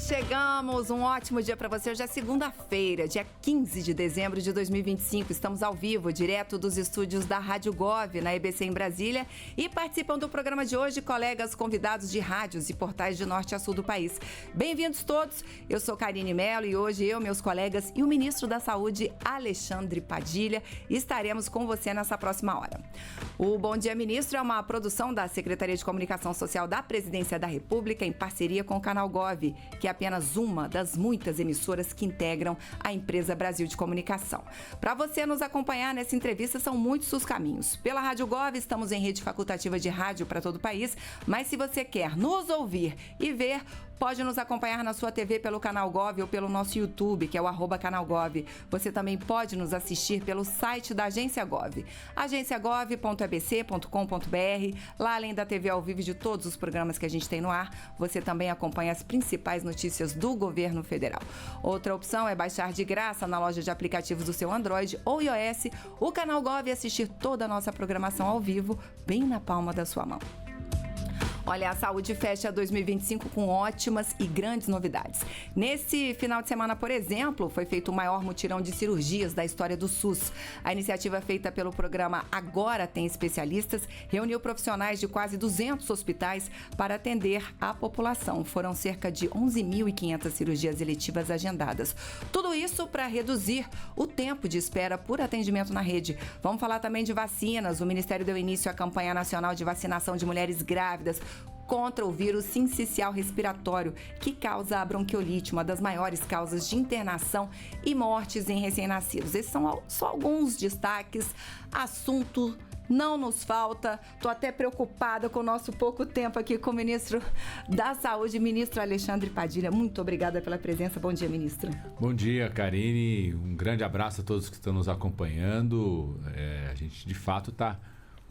chegamos! Um ótimo dia para você. Hoje é segunda-feira, dia 15 de dezembro de 2025. Estamos ao vivo, direto dos estúdios da Rádio Gov, na EBC em Brasília. E participam do programa de hoje colegas convidados de rádios e portais de norte a sul do país. Bem-vindos todos. Eu sou Karine Mello e hoje eu, meus colegas e o ministro da Saúde, Alexandre Padilha, estaremos com você nessa próxima hora. O Bom Dia Ministro é uma produção da Secretaria de Comunicação Social da Presidência da República em parceria com o Canal Gov, que é apenas uma das muitas emissoras que integram a empresa Brasil de Comunicação. Para você nos acompanhar nessa entrevista, são muitos os caminhos. Pela Rádio Gov, estamos em rede facultativa de rádio para todo o país, mas se você quer nos ouvir e ver, pode nos acompanhar na sua TV pelo Canal Gov ou pelo nosso YouTube, que é o @canalgov. Você também pode nos assistir pelo site da Agência Gov, agenciagov.ebc.com.br. Lá, além da TV ao vivo de todos os programas que a gente tem no ar, você também acompanha as principais notícias do governo federal. Outra opção é baixar de graça na loja de aplicativos do seu Android ou iOS o Canal Gov e assistir toda a nossa programação ao vivo, bem na palma da sua mão. Olha, a saúde fecha 2025 com ótimas e grandes novidades. Nesse final de semana, por exemplo, foi feito o maior mutirão de cirurgias da história do SUS. A iniciativa feita pelo programa Agora Tem Especialistas reuniu profissionais de quase 200 hospitais para atender a população. Foram cerca de 11.500 cirurgias eletivas agendadas. Tudo isso para reduzir o tempo de espera por atendimento na rede. Vamos falar também de vacinas. O Ministério deu início à campanha nacional de vacinação de mulheres grávidas contra o vírus sincicial respiratório, que causa a bronquiolite, uma das maiores causas de internação e mortes em recém-nascidos. Esses são só alguns destaques. Assunto não nos falta. Estou até preocupada com o nosso pouco tempo aqui com o ministro da Saúde, ministro Alexandre Padilha. Muito obrigada pela presença. Bom dia, ministro. Bom dia, Karine. Um grande abraço a todos que estão nos acompanhando. A gente, de fato, está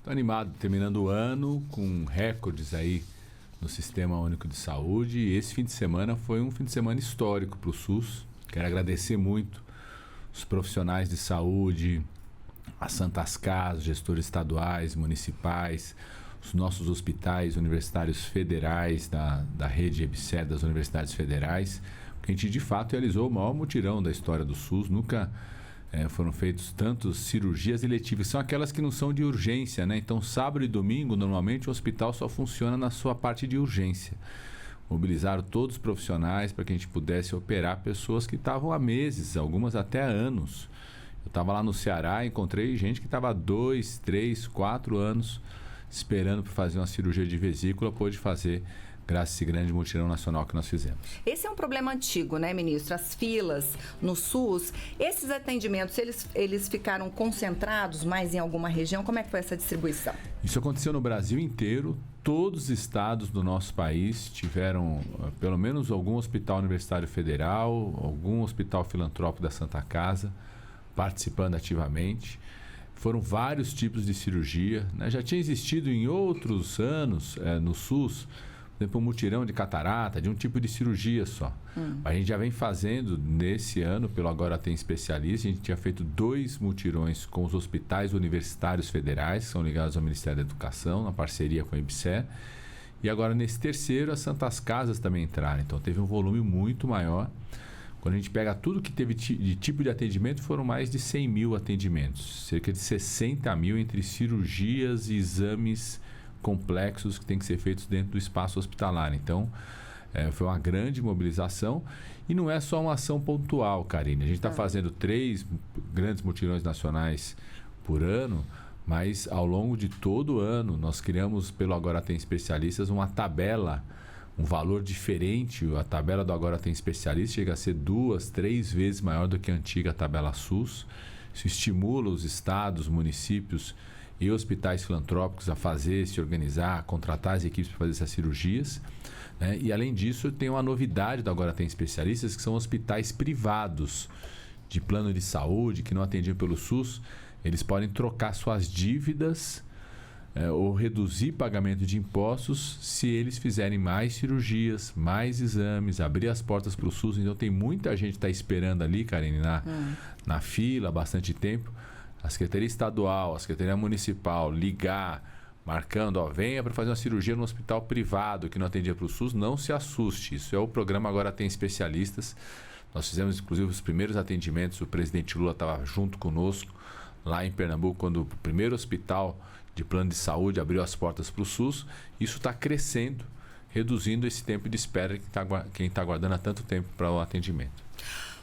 animado, terminando o ano com recordes aí no Sistema Único de Saúde. E esse fim de semana foi um fim de semana histórico para o SUS. Quero agradecer muito os profissionais de saúde, as Santas Casas, gestores estaduais, municipais, os nossos hospitais universitários federais da rede EBSER, das universidades federais, porque a gente de fato realizou o maior mutirão da história do SUS. Nunca foram feitas tantas cirurgias eletivas, são aquelas que não são de urgência, né? Então, sábado e domingo, normalmente o hospital só funciona na sua parte de urgência. Mobilizaram todos os profissionais para que a gente pudesse operar pessoas que estavam há meses, algumas até há anos. Eu estava lá no Ceará, encontrei gente que estava há 2, 3, 4 anos esperando para fazer uma cirurgia de vesícula, pôde fazer graças a esse grande mutirão nacional que nós fizemos. Esse é um problema antigo, né, ministro? As filas no SUS, esses atendimentos, eles ficaram concentrados mais em alguma região? Como é que foi essa distribuição? Isso aconteceu no Brasil inteiro. Todos os estados do nosso país tiveram pelo menos algum hospital universitário federal, algum hospital filantrópico da Santa Casa participando ativamente. Foram vários tipos de cirurgia, né? Já tinha existido em outros anos no SUS, por exemplo, um mutirão de catarata, de um tipo de cirurgia só. A gente já vem fazendo nesse ano, pelo Agora Tem Especialista, a gente tinha feito 2 mutirões com os hospitais universitários federais, que são ligados ao Ministério da Educação, na parceria com a EBSER. E agora, nesse terceiro, as Santas Casas também entraram. Então, teve um volume muito maior. Quando a gente pega tudo que teve de tipo de atendimento, foram mais de 100 mil atendimentos. Cerca de 60 mil entre cirurgias e exames complexos que têm que ser feitos dentro do espaço hospitalar. Então, foi uma grande mobilização e não é só uma ação pontual, Karine. A gente está fazendo 3 grandes mutirões nacionais por ano, mas ao longo de todo o ano nós criamos, pelo Agora Tem Especialistas, uma tabela, um valor diferente. A tabela do Agora Tem Especialista chega a ser 2, 3 vezes maior do que a antiga tabela SUS. Isso estimula os estados, municípios e hospitais filantrópicos a fazer, se organizar, a contratar as equipes para fazer essas cirurgias, né? E além disso, tem uma novidade do Agora Tem Especialistas, que são hospitais privados de plano de saúde que não atendiam pelo SUS. Eles podem trocar suas dívidas ou reduzir pagamento de impostos se eles fizerem mais cirurgias, mais exames, abrir as portas para o SUS. Então tem muita gente que está esperando ali, Karine, na fila há bastante tempo. A Secretaria Estadual, a Secretaria Municipal ligar, marcando, venha para fazer uma cirurgia no hospital privado que não atendia para o SUS, não se assuste. Isso é o programa, agora tem especialistas. Nós fizemos, inclusive, os primeiros atendimentos, o presidente Lula estava junto conosco, lá em Pernambuco, quando o primeiro hospital de plano de saúde abriu as portas para o SUS. Isso está crescendo, reduzindo esse tempo de espera que quem está aguardando há tanto tempo para o atendimento.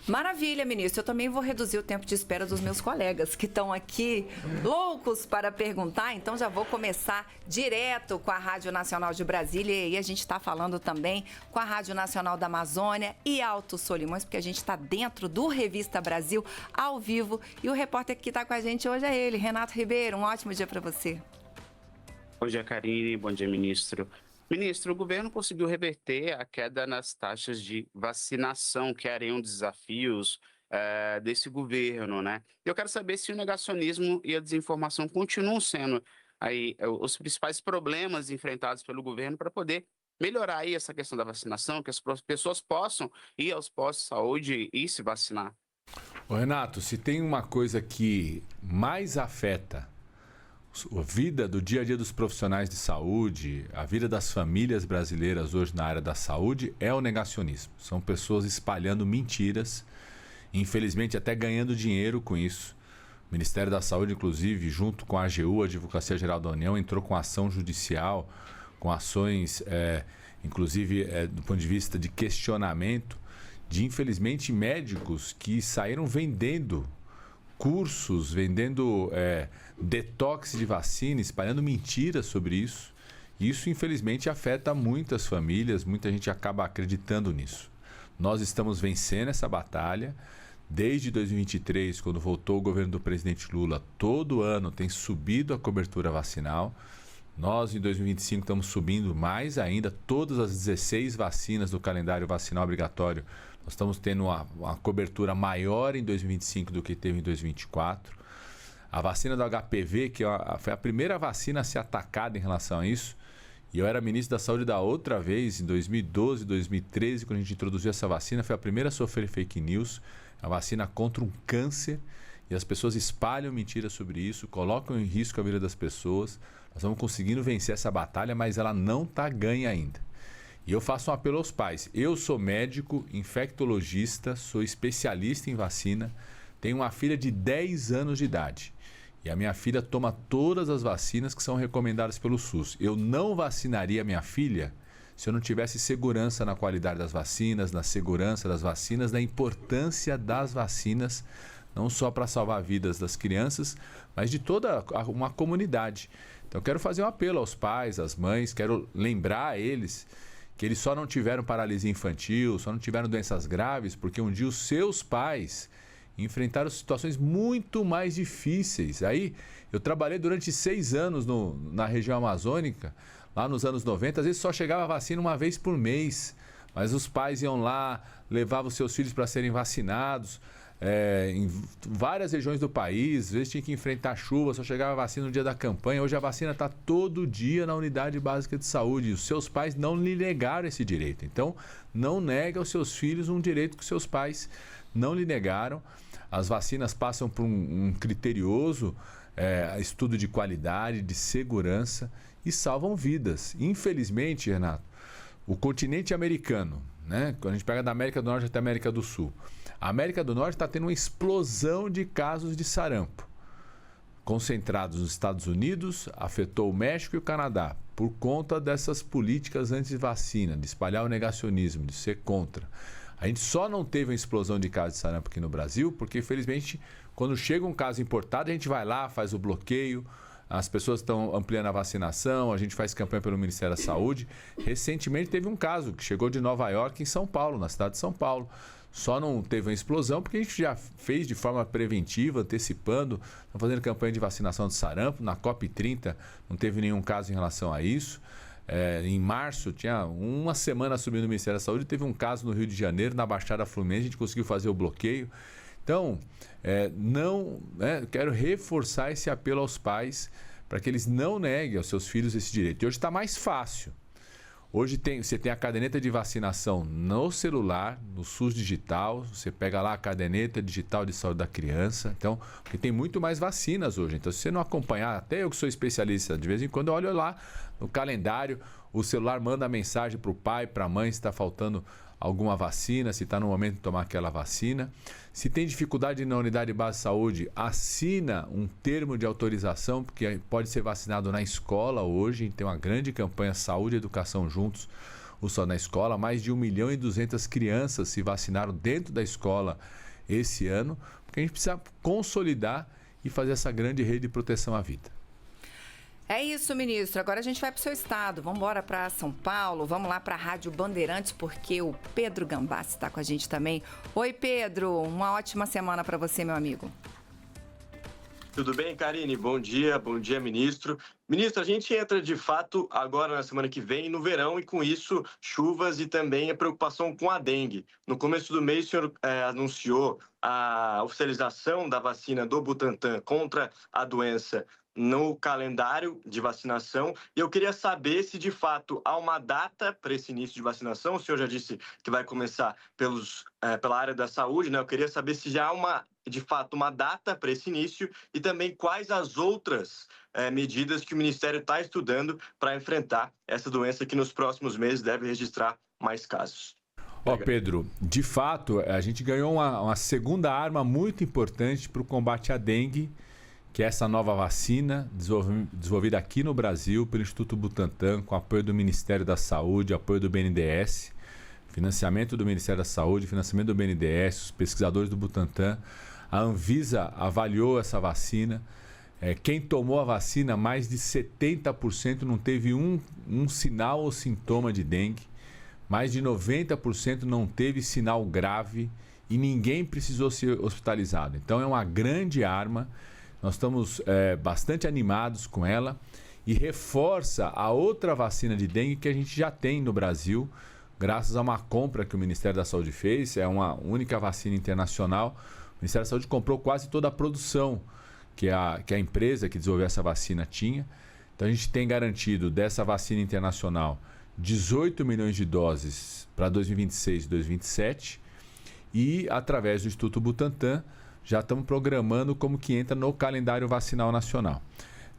Maravilha, ministro. Eu também vou reduzir o tempo de espera dos meus colegas que estão aqui loucos para perguntar. Então, já vou começar direto com a Rádio Nacional de Brasília. E a gente está falando também com a Rádio Nacional da Amazônia e Alto Solimões, porque a gente está dentro do Revista Brasil, ao vivo. E o repórter que está com a gente hoje é ele, Renato Ribeiro. Um ótimo dia para você. Bom dia, Karine. Bom dia, ministro. Ministro, o governo conseguiu reverter a queda nas taxas de vacinação, que eram desafios desse governo, né? Eu quero saber se o negacionismo e a desinformação continuam sendo aí os principais problemas enfrentados pelo governo para poder melhorar aí essa questão da vacinação, que as pessoas possam ir aos postos de saúde e se vacinar. Ô Renato, se tem uma coisa que mais afeta a vida do dia a dia dos profissionais de saúde, a vida das famílias brasileiras hoje na área da saúde, é o negacionismo. São pessoas espalhando mentiras, infelizmente até ganhando dinheiro com isso. O Ministério da Saúde, inclusive, junto com a AGU, a Advocacia Geral da União, entrou com ação judicial, com ações, inclusive do ponto de vista de questionamento, de, infelizmente, médicos que saíram vendendo cursos, vendendo detox de vacina, espalhando mentiras sobre isso. Isso, infelizmente, afeta muitas famílias, muita gente acaba acreditando nisso. Nós estamos vencendo essa batalha. Desde 2023, quando voltou o governo do presidente Lula, todo ano tem subido a cobertura vacinal. Nós, em 2025, estamos subindo mais ainda. Todas as 16 vacinas do calendário vacinal obrigatório, nós estamos tendo uma cobertura maior em 2025 do que teve em 2024. A vacina do HPV, que foi a primeira vacina a ser atacada em relação a isso, e eu era ministro da Saúde da outra vez, em 2012, 2013, quando a gente introduziu essa vacina, foi a primeira a sofrer fake news, a vacina contra um câncer, e as pessoas espalham mentiras sobre isso, colocam em risco a vida das pessoas. Nós estamos conseguindo vencer essa batalha, mas ela não está ganha ainda. E eu faço um apelo aos pais. Eu sou médico, infectologista, sou especialista em vacina, tenho uma filha de 10 anos de idade. E a minha filha toma todas as vacinas que são recomendadas pelo SUS. Eu não vacinaria minha filha se eu não tivesse segurança na qualidade das vacinas, na segurança das vacinas, na importância das vacinas, não só para salvar vidas das crianças, mas de toda uma comunidade. Então, eu quero fazer um apelo aos pais, às mães, quero lembrar a eles que eles só não tiveram paralisia infantil, só não tiveram doenças graves, porque um dia os seus pais enfrentaram situações muito mais difíceis. Aí, eu trabalhei durante 6 anos na região amazônica, lá nos anos 90, às vezes só chegava a vacina uma vez por mês, mas os pais iam lá, levavam seus filhos para serem vacinados, em várias regiões do país, às vezes tinha que enfrentar chuva, só chegava a vacina no dia da campanha. Hoje a vacina está todo dia na unidade básica de saúde e os seus pais não lhe negaram esse direito. Então, não nega aos seus filhos um direito que seus pais não lhe negaram. As vacinas passam por um criterioso estudo de qualidade, de segurança e salvam vidas. Infelizmente, Renato, o continente americano, né? Quando a gente pega da América do Norte até a América do Sul, a América do Norte está tendo uma explosão de casos de sarampo, concentrados nos Estados Unidos, afetou o México e o Canadá, por conta dessas políticas anti-vacina, de espalhar o negacionismo, de ser contra. A gente só não teve uma explosão de casos de sarampo aqui no Brasil, porque, infelizmente, quando chega um caso importado, a gente vai lá, faz o bloqueio, as pessoas estão ampliando a vacinação, a gente faz campanha pelo Ministério da Saúde. Recentemente teve um caso que chegou de Nova York em São Paulo, na cidade de São Paulo. Só não teve uma explosão porque a gente já fez de forma preventiva, antecipando, estamos fazendo campanha de vacinação de sarampo. Na COP30 não teve nenhum caso em relação a isso. Em março, tinha uma semana subindo no Ministério da Saúde, teve um caso no Rio de Janeiro, na Baixada Fluminense, a gente conseguiu fazer o bloqueio. Então, quero reforçar esse apelo aos pais para que eles não neguem aos seus filhos esse direito. E hoje está mais fácil. Hoje você tem a caderneta de vacinação no celular, no SUS digital, você pega lá a caderneta digital de saúde da criança, então, porque tem muito mais vacinas hoje. Então, se você não acompanhar, até eu que sou especialista, de vez em quando eu olho lá no calendário, o celular manda mensagem para o pai, para a mãe, se está faltando alguma vacina, se está no momento de tomar aquela vacina. Se tem dificuldade na unidade de base de saúde, assina um termo de autorização, porque pode ser vacinado na escola hoje. Tem uma grande campanha Saúde e Educação Juntos, o Só na Escola. Mais de 1.200.000 crianças se vacinaram dentro da escola esse ano, porque a gente precisa consolidar e fazer essa grande rede de proteção à vida. É isso, ministro. Agora a gente vai para o seu estado. Vamos embora para São Paulo. Vamos lá para a Rádio Bandeirantes, porque o Pedro Gambassi está com a gente também. Oi, Pedro. Uma ótima semana para você, meu amigo. Tudo bem, Karine? Bom dia, ministro. Ministro, a gente entra de fato agora na semana que vem no verão e com isso chuvas e também a preocupação com a dengue. No começo do mês o senhor anunciou a oficialização da vacina do Butantan contra a doença no calendário de vacinação. E eu queria saber se, de fato, há uma data para esse início de vacinação. O senhor já disse que vai começar pela área da saúde, né? Eu queria saber se já há, de fato, uma data para esse início e também quais as outras medidas que o Ministério está estudando para enfrentar essa doença que nos próximos meses deve registrar mais casos. Pedro, de fato, a gente ganhou uma segunda arma muito importante para o combate à dengue, que é essa nova vacina desenvolvida aqui no Brasil pelo Instituto Butantan, com apoio do Ministério da Saúde, apoio do BNDES, financiamento do Ministério da Saúde, financiamento do BNDES, os pesquisadores do Butantan. A Anvisa avaliou essa vacina. Quem tomou a vacina, mais de 70% não teve um sinal ou sintoma de dengue. Mais de 90% não teve sinal grave e ninguém precisou ser hospitalizado. Então é uma grande arma. Nós estamos bastante animados com ela e reforça a outra vacina de dengue que a gente já tem no Brasil, graças a uma compra que o Ministério da Saúde fez. É uma única vacina internacional. O Ministério da Saúde comprou quase toda a produção que a empresa que desenvolveu essa vacina tinha. Então a gente tem garantido dessa vacina internacional 18 milhões de doses para 2026 e 2027 e através do Instituto Butantan já estamos programando como que entra no calendário vacinal nacional.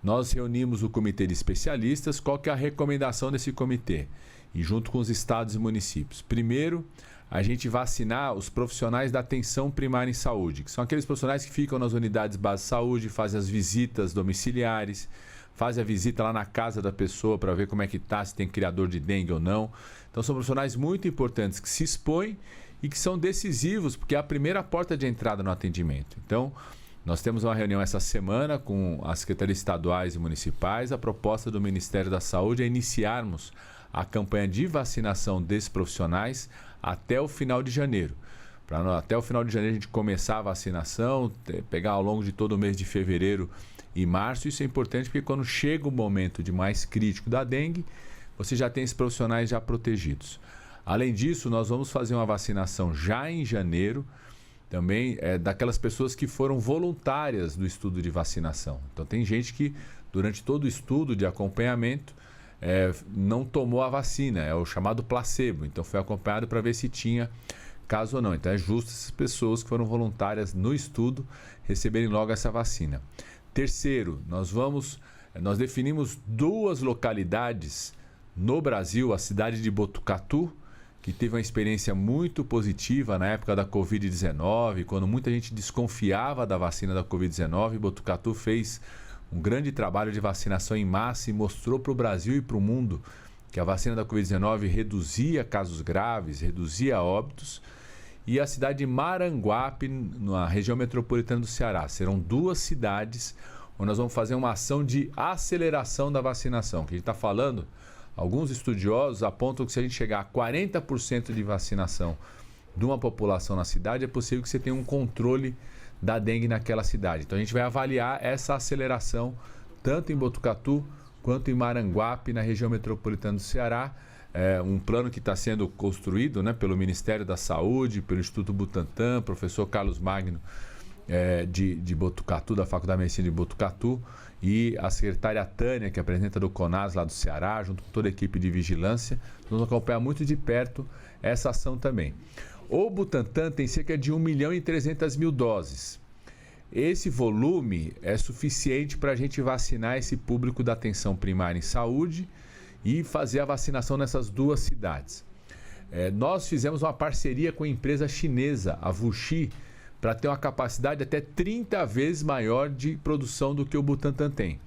Nós reunimos o comitê de especialistas. Qual que é a recomendação desse comitê? E junto com os estados e municípios. Primeiro, a gente vacinar os profissionais da atenção primária em saúde, que são aqueles profissionais que ficam nas unidades base de saúde, fazem as visitas domiciliares, fazem a visita lá na casa da pessoa para ver como é que está, se tem criador de dengue ou não. Então são profissionais muito importantes que se expõem e que são decisivos, porque é a primeira porta de entrada no atendimento. Então, nós temos uma reunião essa semana com as secretarias estaduais e municipais. A proposta do Ministério da Saúde é iniciarmos a campanha de vacinação desses profissionais até o final de janeiro. Até o final de janeiro a gente começar a vacinação, pegar ao longo de todo o mês de fevereiro e março. Isso é importante porque quando chega o momento de mais crítico da dengue, você já tem esses profissionais já protegidos. Além disso, nós vamos fazer uma vacinação já em janeiro, também daquelas pessoas que foram voluntárias do estudo de vacinação. Então tem gente que durante todo o estudo de acompanhamento não tomou a vacina, é o chamado placebo. Então foi acompanhado para ver se tinha caso ou não. Então é justo essas pessoas que foram voluntárias no estudo receberem logo essa vacina. Terceiro, nós definimos 2 localidades no Brasil, a cidade de Botucatu, que teve uma experiência muito positiva na época da Covid-19, quando muita gente desconfiava da vacina da Covid-19. Botucatu fez um grande trabalho de vacinação em massa e mostrou para o Brasil e para o mundo que a vacina da Covid-19 reduzia casos graves, reduzia óbitos. E a cidade de Maranguape, na região metropolitana do Ceará. Serão 2 cidades onde nós vamos fazer uma ação de aceleração da vacinação. Que a gente está falando, alguns estudiosos apontam que se a gente chegar a 40% de vacinação de uma população na cidade, é possível que você tenha um controle da dengue naquela cidade. Então a gente vai avaliar essa aceleração tanto em Botucatu quanto em Maranguape, na região metropolitana do Ceará. Um plano que está sendo construído, né, pelo Ministério da Saúde, pelo Instituto Butantan, professor Carlos Magno de Botucatu, da Faculdade de Medicina de Botucatu, e a secretária Tânia, que é a presidenta do CONAS lá do Ceará, junto com toda a equipe de vigilância. Vamos acompanhar muito de perto essa ação também. O Butantan tem cerca de 1.300.000 doses. Esse volume é suficiente para a gente vacinar esse público da atenção primária em saúde e fazer a vacinação nessas duas cidades. Nós fizemos uma parceria com a empresa chinesa, a WuXi, para ter uma capacidade até 30 vezes maior de produção do que o Butantan tem.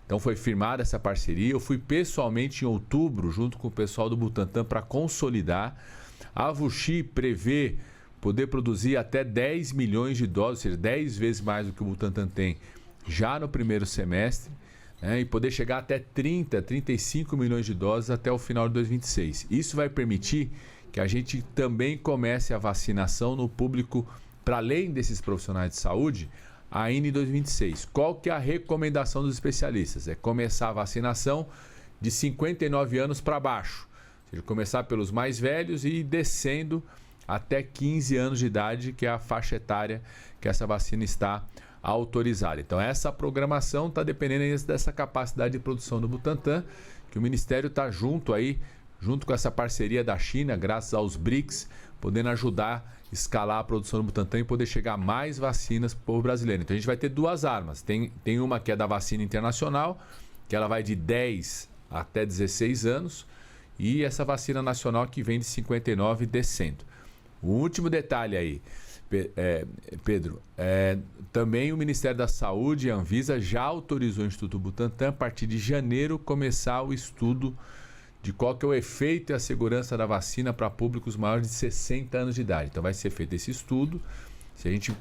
Então foi firmada essa parceria. Eu fui pessoalmente em outubro, junto com o pessoal do Butantan, para consolidar. A WuXi prevê poder produzir até 10 milhões de doses, ou seja, 10 vezes mais do que o Butantan tem, já no primeiro semestre, e poder chegar até 35 milhões de doses até o final de 2026. Isso vai permitir que a gente também comece a vacinação no público, para além desses profissionais de saúde, ainda em 2026. Qual que é a recomendação dos especialistas? É começar a vacinação de 59 anos para baixo. Ou seja, começar pelos mais velhos e ir descendo até 15 anos de idade, que é a faixa etária que essa vacina está autorizada. Então, essa programação está dependendo dessa capacidade de produção do Butantan, que o Ministério está junto com essa parceria da China, graças aos BRICS, podendo ajudar a escalar a produção do Butantan e poder chegar a mais vacinas para o povo brasileiro. Então, a gente vai ter duas armas. Tem uma que é da vacina internacional, que ela vai de 10 até 16 anos, e essa vacina nacional que vem de 59 descendo. O último detalhe aí, Pedro, também o Ministério da Saúde e a Anvisa já autorizou o Instituto Butantan, a partir de janeiro, começar o estudo de qual que é o efeito e a segurança da vacina para públicos maiores de 60 anos de idade. Então vai ser feito esse estudo. Se a gente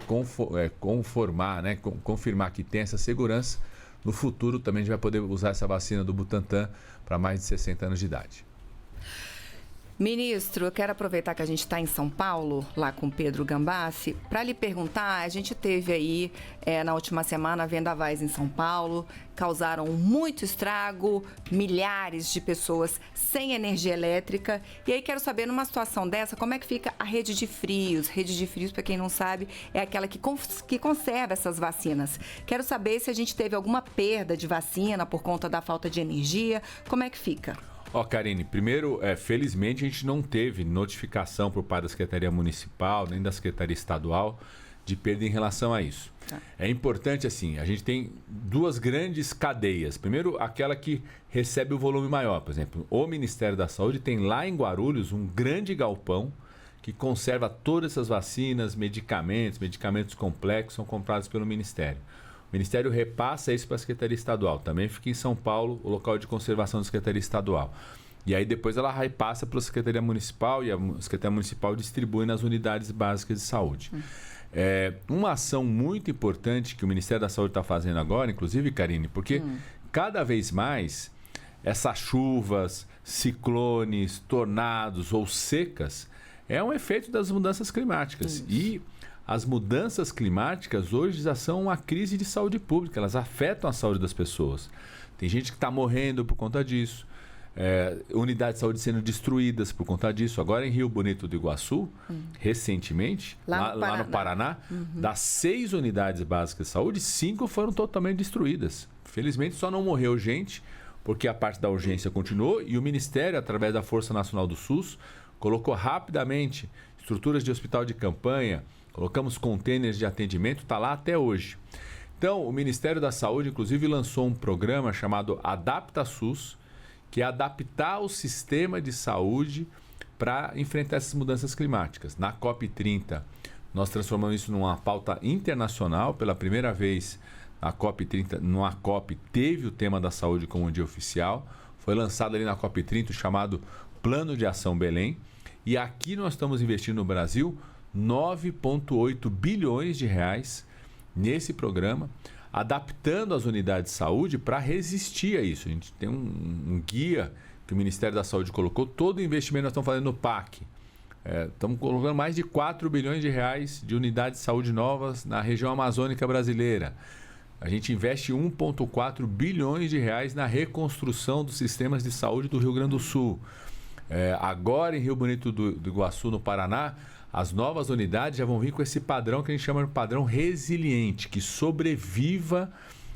confirmar que tem essa segurança, no futuro também a gente vai poder usar essa vacina do Butantan para mais de 60 anos de idade. Ministro, eu quero aproveitar que a gente está em São Paulo, lá com Pedro Gambassi, para lhe perguntar, a gente teve aí na última semana vendavais em São Paulo, causaram muito estrago, milhares de pessoas sem energia elétrica. E aí quero saber, numa situação dessa, como é que fica a rede de frios? Rede de frios, para quem não sabe, é aquela que conserva essas vacinas. Quero saber se a gente teve alguma perda de vacina por conta da falta de energia, como é que fica? Karine, primeiro, felizmente a gente não teve notificação por parte da Secretaria Municipal, nem da Secretaria Estadual, de perda em relação a isso. É importante, assim, a gente tem duas grandes cadeias. Primeiro, aquela que recebe o volume maior. Por exemplo, o Ministério da Saúde tem lá em Guarulhos um grande galpão que conserva todas essas vacinas, medicamentos complexos, são comprados pelo Ministério. O Ministério repassa isso para a Secretaria Estadual. Também fica em São Paulo, o local de conservação da Secretaria Estadual. E aí depois ela repassa para a Secretaria Municipal e a Secretaria Municipal distribui nas unidades básicas de saúde. Uma ação muito importante que o Ministério da Saúde está fazendo agora, inclusive, Karine, porque cada vez mais essas chuvas, ciclones, tornados ou secas é um efeito das mudanças climáticas. Isso. E as mudanças climáticas hoje já são uma crise de saúde pública, elas afetam a saúde das pessoas. Tem gente que está morrendo por conta disso, unidades de saúde sendo destruídas por conta disso. Agora em Rio Bonito do Iguaçu, recentemente, lá no Paraná, das 6 unidades básicas de saúde, 5 foram totalmente destruídas. Felizmente só não morreu gente, porque a parte da urgência continuou e o Ministério, através da Força Nacional do SUS, colocou rapidamente estruturas de hospital de campanha, colocamos contêineres de atendimento, está lá até hoje. Então, o Ministério da Saúde, inclusive, lançou um programa chamado Adapta SUS, que é adaptar o sistema de saúde para enfrentar essas mudanças climáticas. Na COP30, nós transformamos isso numa pauta internacional. Pela primeira vez, a COP30, numa COP, teve o tema da saúde como um dia oficial. Foi lançado ali na COP30 o chamado Plano de Ação Belém. E aqui nós estamos investindo no Brasil 9,8 bilhões de reais nesse programa, adaptando as unidades de saúde para resistir a isso. A gente tem um guia que o Ministério da Saúde colocou, todo o investimento nós estamos fazendo no PAC. Estamos colocando mais de 4 bilhões de reais de unidades de saúde novas na região amazônica brasileira. A gente investe 1,4 bilhões de reais na reconstrução dos sistemas de saúde do Rio Grande do Sul. Agora em Rio Bonito do Iguaçu, no Paraná, as novas unidades já vão vir com esse padrão que a gente chama de padrão resiliente, que sobreviva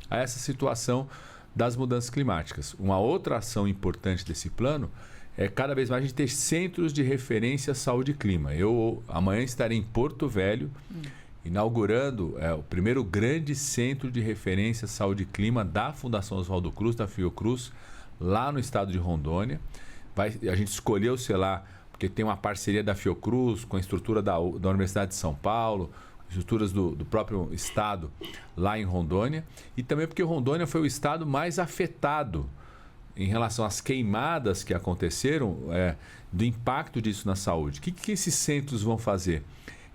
a essa situação das mudanças climáticas. Uma outra ação importante desse plano é cada vez mais a gente ter centros de referência saúde e clima. Eu amanhã estarei em Porto Velho, inaugurando o primeiro grande centro de referência saúde e clima da Fundação Oswaldo Cruz, da Fiocruz, lá no estado de Rondônia. A gente escolheu, sei lá, porque tem uma parceria da Fiocruz com a estrutura da Universidade de São Paulo, estruturas do próprio estado lá em Rondônia, e também porque Rondônia foi o estado mais afetado em relação às queimadas que aconteceram, do impacto disso na saúde. O que esses centros vão fazer?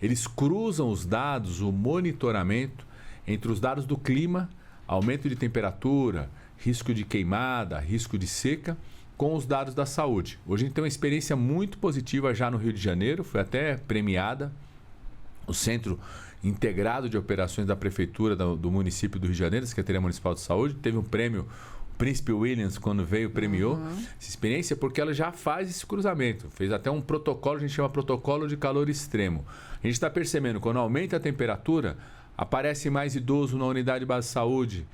Eles cruzam os dados, o monitoramento entre os dados do clima, aumento de temperatura, risco de queimada, risco de seca, com os dados da saúde. Hoje a gente tem uma experiência muito positiva já no Rio de Janeiro, foi até premiada. O Centro Integrado de Operações da Prefeitura do município do Rio de Janeiro, Secretaria Municipal de Saúde, teve um prêmio, o Príncipe Williams, quando veio, premiou essa experiência, porque ela já faz esse cruzamento. Fez até um protocolo, a gente chama protocolo de calor extremo. A gente está percebendo, quando aumenta a temperatura, aparece mais idoso na unidade de base de saúde,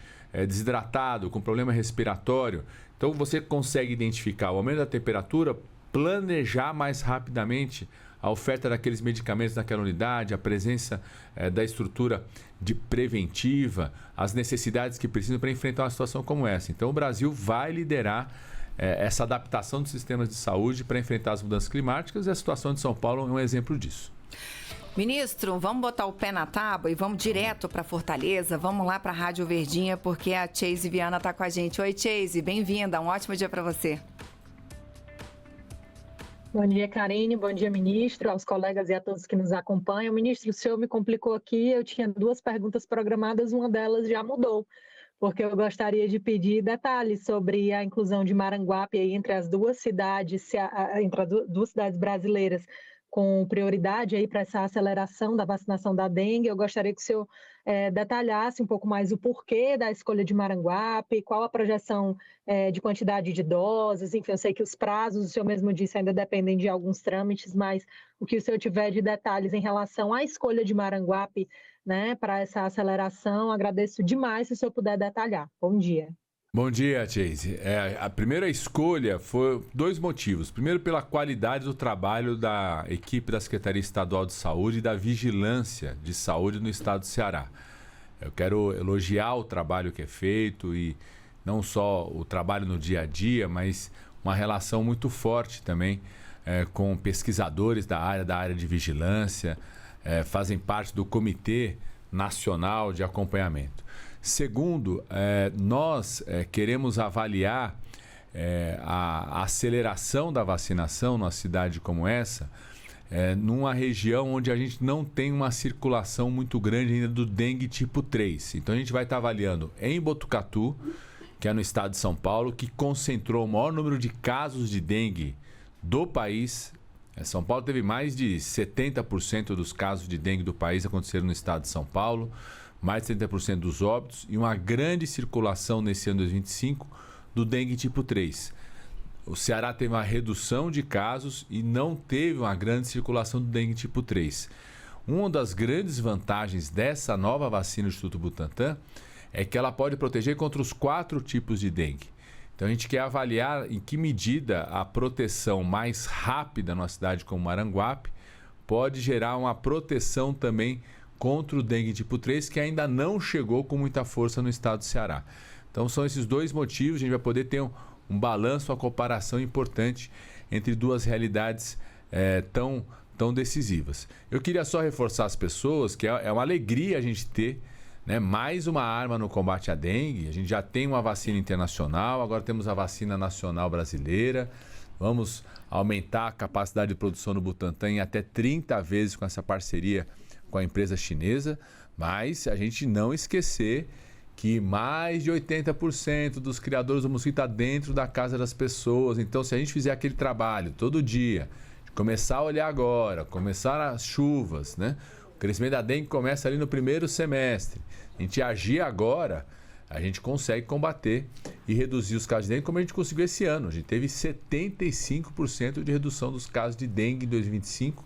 desidratado, com problema respiratório. Então você consegue identificar o aumento da temperatura, planejar mais rapidamente a oferta daqueles medicamentos naquela unidade, a presença da estrutura de preventiva, as necessidades que precisam para enfrentar uma situação como essa. Então o Brasil vai liderar essa adaptação dos sistemas de saúde para enfrentar as mudanças climáticas, e a situação de São Paulo é um exemplo disso. Ministro, vamos botar o pé na tábua e vamos direto para Fortaleza, vamos lá para a Rádio Verdinha, porque a Chase Viana está com a gente. Oi, Chase, bem-vinda, um ótimo dia para você. Bom dia, Karine, bom dia, ministro, aos colegas e a todos que nos acompanham. Ministro, o senhor me complicou aqui, eu tinha 2 perguntas programadas, uma delas já mudou, porque eu gostaria de pedir detalhes sobre a inclusão de Maranguape aí entre as duas cidades, entre as duas cidades brasileiras, com prioridade aí para essa aceleração da vacinação da dengue. Eu gostaria que o senhor detalhasse um pouco mais o porquê da escolha de Maranguape, qual a projeção de quantidade de doses, enfim, eu sei que os prazos, o senhor mesmo disse, ainda dependem de alguns trâmites, mas o que o senhor tiver de detalhes em relação à escolha de Maranguape, né, para essa aceleração, agradeço demais se o senhor puder detalhar. Bom dia. Bom dia, Chase. A primeira escolha foi 2 motivos. Primeiro, pela qualidade do trabalho da equipe da Secretaria Estadual de Saúde e da Vigilância de Saúde no estado do Ceará. Eu quero elogiar o trabalho que é feito, e não só o trabalho no dia a dia, mas uma relação muito forte também com pesquisadores da área de vigilância, fazem parte do Comitê Nacional de Acompanhamento. Segundo, nós queremos avaliar a aceleração da vacinação numa cidade como essa, numa região onde a gente não tem uma circulação muito grande ainda do dengue tipo 3. Então a gente vai estar avaliando em Botucatu, que é no estado de São Paulo, que concentrou o maior número de casos de dengue do país. São Paulo teve mais de 70% dos casos de dengue do país aconteceram no estado de São Paulo, mais de 30% dos óbitos, e uma grande circulação nesse ano de 2025 do dengue tipo 3. O Ceará teve uma redução de casos e não teve uma grande circulação do dengue tipo 3. Uma das grandes vantagens dessa nova vacina do Instituto Butantan é que ela pode proteger contra os 4 tipos de dengue. Então a gente quer avaliar em que medida a proteção mais rápida numa cidade como Maranguape pode gerar uma proteção também contra o dengue tipo 3, que ainda não chegou com muita força no estado do Ceará. Então são esses 2 motivos, a gente vai poder ter um balanço, uma comparação importante entre 2 realidades tão decisivas. Eu queria só reforçar as pessoas que é uma alegria a gente ter, né, mais uma arma no combate à dengue. A gente já tem uma vacina internacional, agora temos a vacina nacional brasileira. Vamos aumentar a capacidade de produção do Butantan em até 30 vezes com essa parceria com a empresa chinesa, mas a gente não esquecer que mais de 80% dos criadores do mosquito está dentro da casa das pessoas. Então, se a gente fizer aquele trabalho todo dia, começar a olhar agora, começar as chuvas, né? O crescimento da dengue começa ali no primeiro semestre. A gente agir agora, a gente consegue combater e reduzir os casos de dengue, como a gente conseguiu esse ano. A gente teve 75% de redução dos casos de dengue em 2025,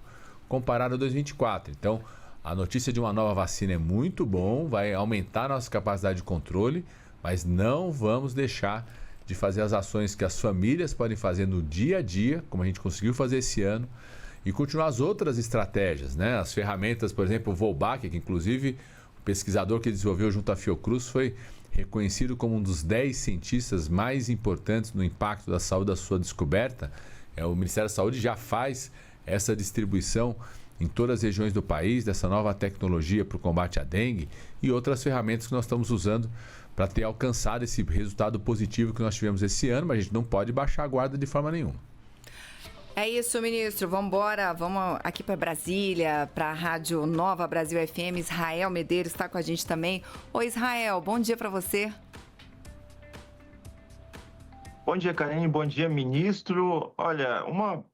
comparado a 2024. Então, a notícia de uma nova vacina é muito bom, vai aumentar a nossa capacidade de controle, mas não vamos deixar de fazer as ações que as famílias podem fazer no dia a dia, como a gente conseguiu fazer esse ano, e continuar as outras estratégias, né? As ferramentas, por exemplo, o Volbach, que inclusive o pesquisador que desenvolveu junto à Fiocruz foi reconhecido como um dos 10 cientistas mais importantes no impacto da saúde da sua descoberta. O Ministério da Saúde já faz essa distribuição em todas as regiões do país, dessa nova tecnologia para o combate à dengue e outras ferramentas que nós estamos usando para ter alcançado esse resultado positivo que nós tivemos esse ano, mas a gente não pode baixar a guarda de forma nenhuma. É isso, ministro. Vamos embora. Vamos aqui para Brasília, para a Rádio Nova Brasil FM. Israel Medeiros está com a gente também. Oi, Israel. Bom dia para você. Bom dia, Karine. Bom dia, ministro. Olha,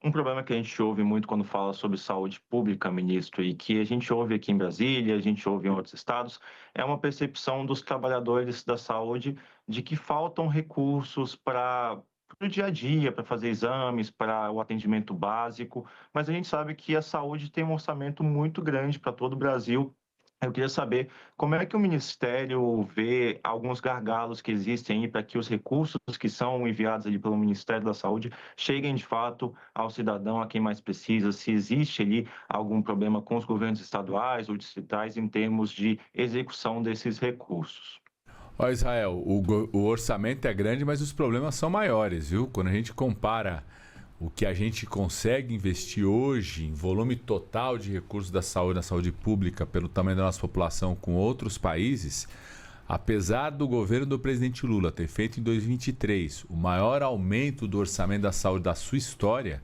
um problema que a gente ouve muito quando fala sobre saúde pública, ministro, e que a gente ouve aqui em Brasília, a gente ouve em outros estados, é uma percepção dos trabalhadores da saúde de que faltam recursos para o dia a dia, para fazer exames, para o atendimento básico, mas a gente sabe que a saúde tem um orçamento muito grande para todo o Brasil. Eu queria saber como é que o Ministério vê alguns gargalos que existem aí para que os recursos que são enviados ali pelo Ministério da Saúde cheguem de fato ao cidadão, a quem mais precisa, se existe ali algum problema com os governos estaduais ou distritais em termos de execução desses recursos. Ó, Israel, o orçamento é grande, mas os problemas são maiores, viu? Quando a gente compara o que a gente consegue investir hoje em volume total de recursos da saúde, na saúde pública, pelo tamanho da nossa população com outros países, apesar do governo do presidente Lula ter feito em 2023 o maior aumento do orçamento da saúde da sua história,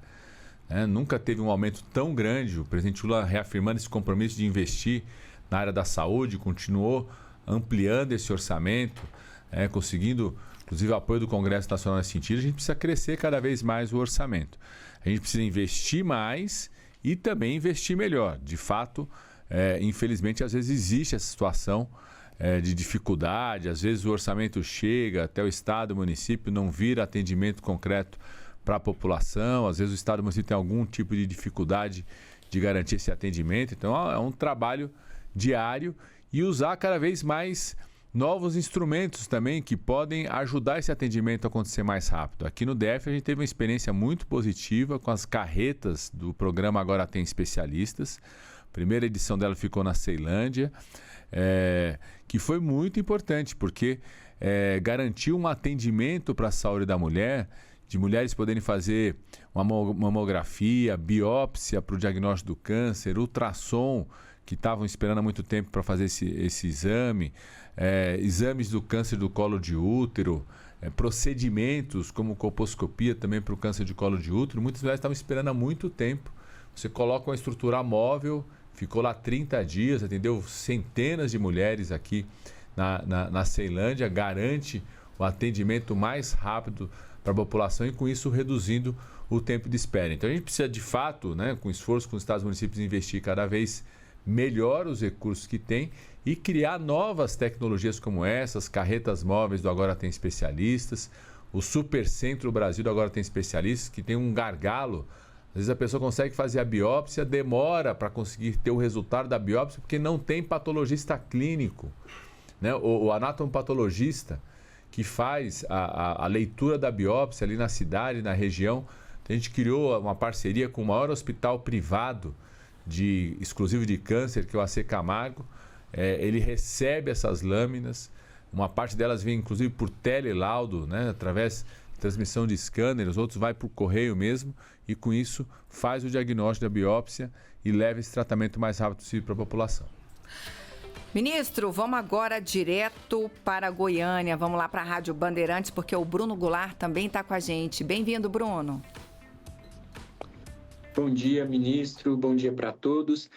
né? Nunca teve um aumento tão grande. O presidente Lula reafirmando esse compromisso de investir na área da saúde, continuou ampliando esse orçamento, conseguindo inclusive o apoio do Congresso Nacional nesse sentido. A gente precisa crescer cada vez mais o orçamento. A gente precisa investir mais e também investir melhor. De fato, infelizmente, às vezes existe essa situação de dificuldade, às vezes o orçamento chega até o Estado, o município, não vira atendimento concreto para a população, às vezes o Estado e o município tem algum tipo de dificuldade de garantir esse atendimento. Então, é um trabalho diário e usar cada vez mais novos instrumentos também que podem ajudar esse atendimento a acontecer mais rápido. Aqui no DF a gente teve uma experiência muito positiva com as carretas do programa Agora Tem Especialistas. A primeira edição dela ficou na Ceilândia, que foi muito importante porque garantiu um atendimento para a saúde da mulher, de mulheres poderem fazer uma mamografia, biópsia para o diagnóstico do câncer, ultrassom, que estavam esperando há muito tempo para fazer esse exame, exames do câncer do colo de útero, procedimentos como colposcopia também para o câncer de colo de útero. Muitas mulheres estavam esperando há muito tempo. Você coloca uma estrutura móvel, ficou lá 30 dias, atendeu centenas de mulheres aqui na Ceilândia, garante o atendimento mais rápido para a população e com isso reduzindo o tempo de espera. Então a gente precisa de fato, com esforço com os estados e municípios, investir cada vez melhor os recursos que tem e criar novas tecnologias como essas, carretas móveis do Agora Tem Especialistas, o Supercentro Brasil do Agora Tem Especialistas, que tem um gargalo. Às vezes a pessoa consegue fazer a biópsia, demora para conseguir ter o resultado da biópsia porque não tem patologista clínico, o anatomopatologista que faz a leitura da biópsia ali na cidade, na região. A gente criou uma parceria com o maior hospital privado exclusivo de câncer, que é o AC Camargo. Ele recebe essas lâminas, uma parte delas vem inclusive por telelaudo, através de transmissão de scanner, os outros vai para o correio mesmo, e com isso faz o diagnóstico da biópsia e leva esse tratamento o mais rápido possível para a população. Ministro, vamos agora direto para Goiânia, vamos lá para a Rádio Bandeirantes, porque o Bruno Goulart também está com a gente. Bem-vindo, Bruno. Bom dia, ministro. Bom dia para todos.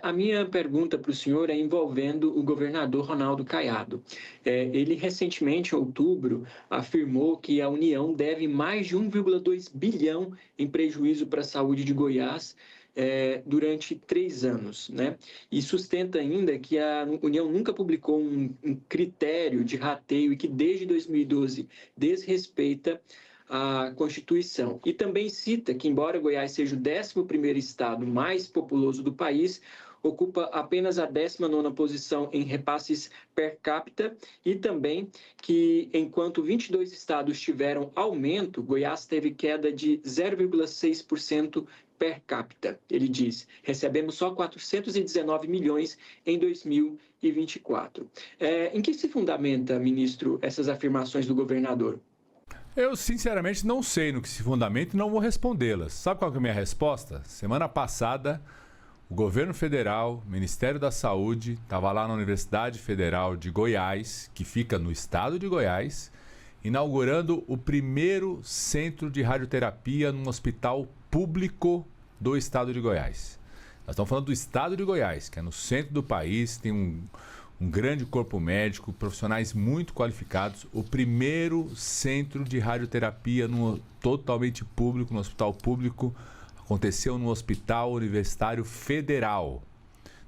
A minha pergunta para o senhor é envolvendo o governador Ronaldo Caiado. Ele recentemente, em outubro, afirmou que a União deve mais de 1,2 bilhão em prejuízo para a saúde de Goiás durante 3 anos, E sustenta ainda que a União nunca publicou um critério de rateio e que desde 2012 desrespeita à Constituição. E também cita que, embora Goiás seja o 11º estado mais populoso do país, ocupa apenas a 19ª posição em repasses per capita e também que, enquanto 22 estados tiveram aumento, Goiás teve queda de 0,6% per capita. Ele diz, recebemos só 419 milhões em 2024. Em que se fundamenta, ministro, essas afirmações do governador? Eu, sinceramente, não sei no que se fundamenta e não vou respondê-las. Sabe qual que é a minha resposta? Semana passada, o governo federal, o Ministério da Saúde, estava lá na Universidade Federal de Goiás, que fica no estado de Goiás, inaugurando o primeiro centro de radioterapia num hospital público do estado de Goiás. Nós estamos falando do estado de Goiás, que é no centro do país, tem um grande corpo médico, profissionais muito qualificados, o primeiro centro de radioterapia totalmente público, no hospital público, aconteceu no Hospital Universitário Federal.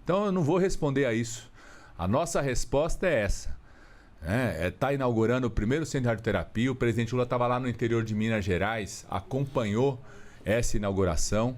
Então eu não vou responder a isso. A nossa resposta é essa. Está inaugurando o primeiro centro de radioterapia. O presidente Lula estava lá no interior de Minas Gerais, acompanhou essa inauguração.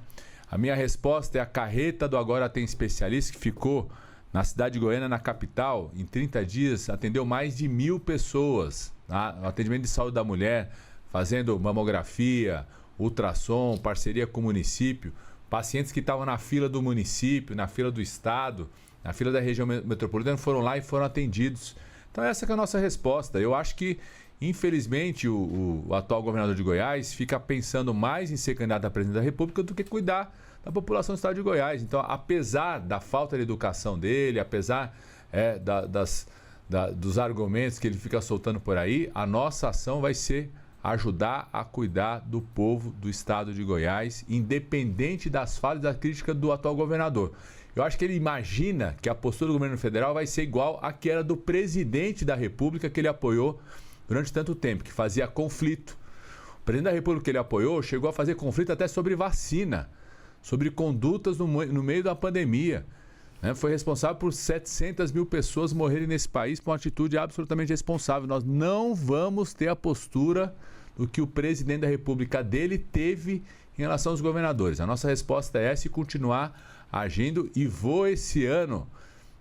A minha resposta é a carreta do Agora Tem Especialista, que ficou na cidade de Goiânia, na capital, em 30 dias, atendeu mais de 1.000 pessoas. No atendimento de saúde da mulher, fazendo mamografia, ultrassom, parceria com o município, pacientes que estavam na fila do município, na fila do estado, na fila da região metropolitana, foram lá e foram atendidos. Então essa que é a nossa resposta. Eu acho que, infelizmente, o atual governador de Goiás fica pensando mais em ser candidato a presidente da República do que cuidar da população do estado de Goiás. Então, apesar da falta de educação dele, apesar dos argumentos que ele fica soltando por aí, a nossa ação vai ser ajudar a cuidar do povo do estado de Goiás, independente das falhas da crítica do atual governador. Eu acho que ele imagina que a postura do governo federal vai ser igual à que era do presidente da República, que ele apoiou durante tanto tempo, que fazia conflito. O presidente da República que ele apoiou chegou a fazer conflito até sobre vacina, sobre condutas no meio da pandemia. Foi responsável por 700 mil pessoas morrerem nesse país por uma atitude absolutamente irresponsável. Nós não vamos ter a postura do que o presidente da República dele teve em relação aos governadores. A nossa resposta é essa e continuar agindo. E esse ano,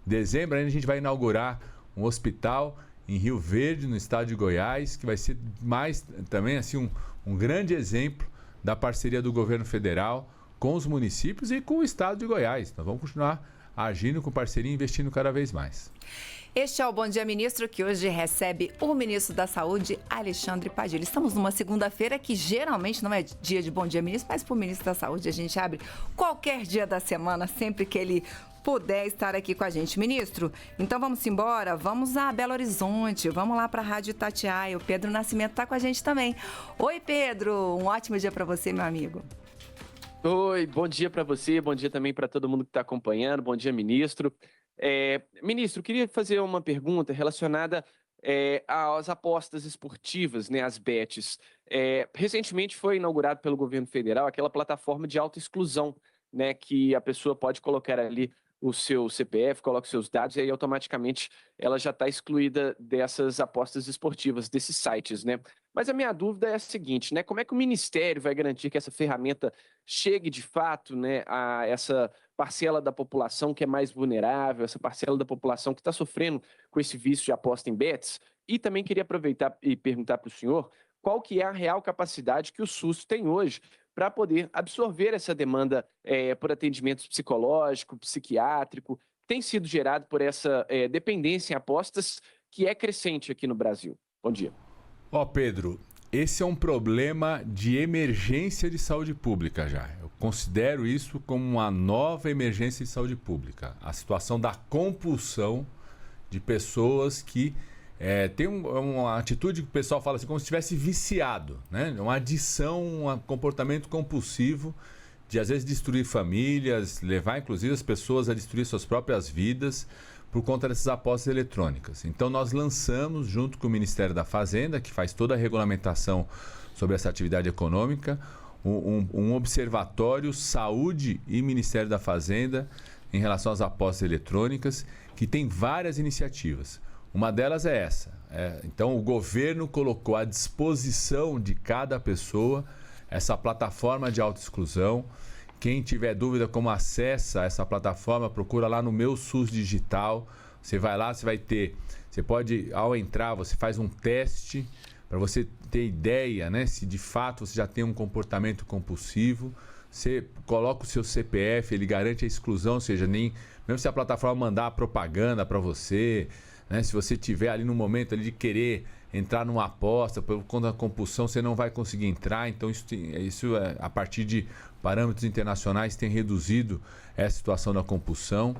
dezembro, a gente vai inaugurar um hospital em Rio Verde, no estado de Goiás, que vai ser mais também assim um grande exemplo da parceria do governo federal com os municípios e com o estado de Goiás. Nós vamos continuar agindo com parceria e investindo cada vez mais. Este é o Bom Dia Ministro, que hoje recebe o ministro da Saúde, Alexandre Padilha. Estamos numa segunda-feira que geralmente não é dia de Bom Dia Ministro, mas para o ministro da Saúde a gente abre qualquer dia da semana, sempre que ele puder estar aqui com a gente. Ministro, então vamos embora, vamos a Belo Horizonte, vamos lá para a Rádio Itatiaia. O Pedro Nascimento está com a gente também. Oi, Pedro, um ótimo dia para você, meu amigo. Oi, bom dia para você, bom dia também para todo mundo que está acompanhando, bom dia, ministro. Ministro, queria fazer uma pergunta relacionada às apostas esportivas, né, as bets. Recentemente foi inaugurado pelo governo federal aquela plataforma de autoexclusão, né, que a pessoa pode colocar ali o seu CPF, coloca os seus dados e aí automaticamente ela já está excluída dessas apostas esportivas, desses sites, né? Mas a minha dúvida é a seguinte, né? Como é que o Ministério vai garantir que essa ferramenta chegue de fato, né, a essa parcela da população que é mais vulnerável, essa parcela da população que está sofrendo com esse vício de aposta em bets? E também queria aproveitar e perguntar para o senhor qual que é a real capacidade que o SUS tem hoje para poder absorver essa demanda por atendimento psicológico, psiquiátrico, que tem sido gerado por essa dependência em apostas que é crescente aqui no Brasil. Bom dia. Pedro, esse é um problema de emergência de saúde pública já. Eu considero isso como uma nova emergência de saúde pública. A situação da compulsão de pessoas que tem uma atitude que o pessoal fala assim, como se estivesse viciado, né? Uma adição, um comportamento compulsivo de, às vezes, destruir famílias, levar, inclusive, as pessoas a destruir suas próprias vidas por conta dessas apostas eletrônicas. Então, nós lançamos, junto com o Ministério da Fazenda, que faz toda a regulamentação sobre essa atividade econômica, um observatório Saúde e Ministério da Fazenda em relação às apostas eletrônicas, que tem várias iniciativas. Uma delas é essa. Então, o governo colocou à disposição de cada pessoa essa plataforma de autoexclusão. Quem tiver dúvida como acessa essa plataforma, procura lá no Meu SUS Digital. Você vai lá, você pode, ao entrar, você faz um teste para você ter ideia, né, se de fato você já tem um comportamento compulsivo. Você coloca o seu CPF, ele garante a exclusão, ou seja, mesmo se a plataforma mandar a propaganda para você, né, se você tiver ali no momento ali de querer entrar numa aposta, por conta da compulsão, você não vai conseguir entrar. Então, isso a partir de parâmetros internacionais, tem reduzido essa situação da compulsão.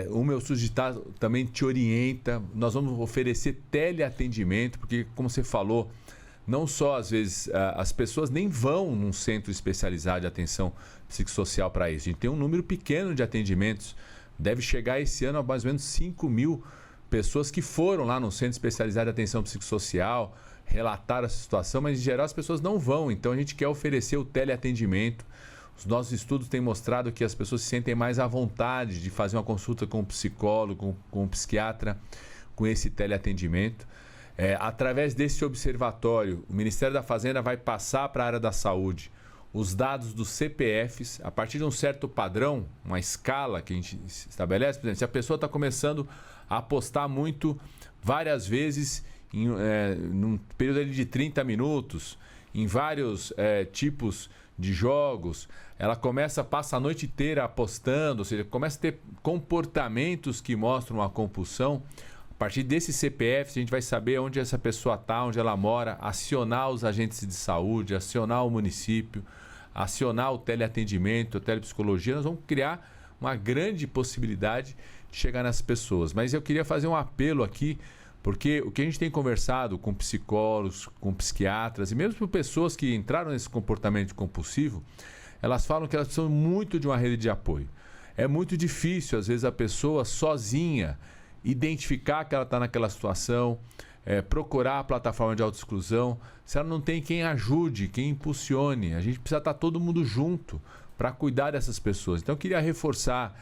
O Meu SUS Digital também te orienta. Nós vamos oferecer teleatendimento, porque, como você falou, não só, às vezes, as pessoas nem vão num centro especializado de atenção psicossocial para isso. A gente tem um número pequeno de atendimentos. Deve chegar esse ano a mais ou menos 5 mil pessoas que foram lá no centro especializado de atenção psicossocial, relataram essa situação, mas, em geral, as pessoas não vão. Então, a gente quer oferecer o teleatendimento. Os nossos estudos têm mostrado que as pessoas se sentem mais à vontade de fazer uma consulta com um psicólogo, com um psiquiatra, com esse teleatendimento. Através desse observatório, o Ministério da Fazenda vai passar para a área da saúde os dados dos CPFs, a partir de um certo padrão, uma escala que a gente estabelece. Por exemplo, se a pessoa está começando a apostar muito, várias vezes, num período ali de 30 minutos, em vários tipos de jogos, ela passa a noite inteira apostando, ou seja, começa a ter comportamentos que mostram a compulsão. A partir desse CPF, a gente vai saber onde essa pessoa está, onde ela mora, acionar os agentes de saúde, acionar o município, acionar o teleatendimento, a telepsicologia. Nós vamos criar uma grande possibilidade de chegar nessas pessoas. Mas eu queria fazer um apelo aqui, porque o que a gente tem conversado com psicólogos, com psiquiatras e mesmo com pessoas que entraram nesse comportamento compulsivo, elas falam que elas precisam muito de uma rede de apoio. É muito difícil, às vezes, a pessoa sozinha identificar que ela está naquela situação, procurar a plataforma de autoexclusão, se ela não tem quem ajude, quem impulsione. A gente precisa estar todo mundo junto para cuidar dessas pessoas. Então, eu queria reforçar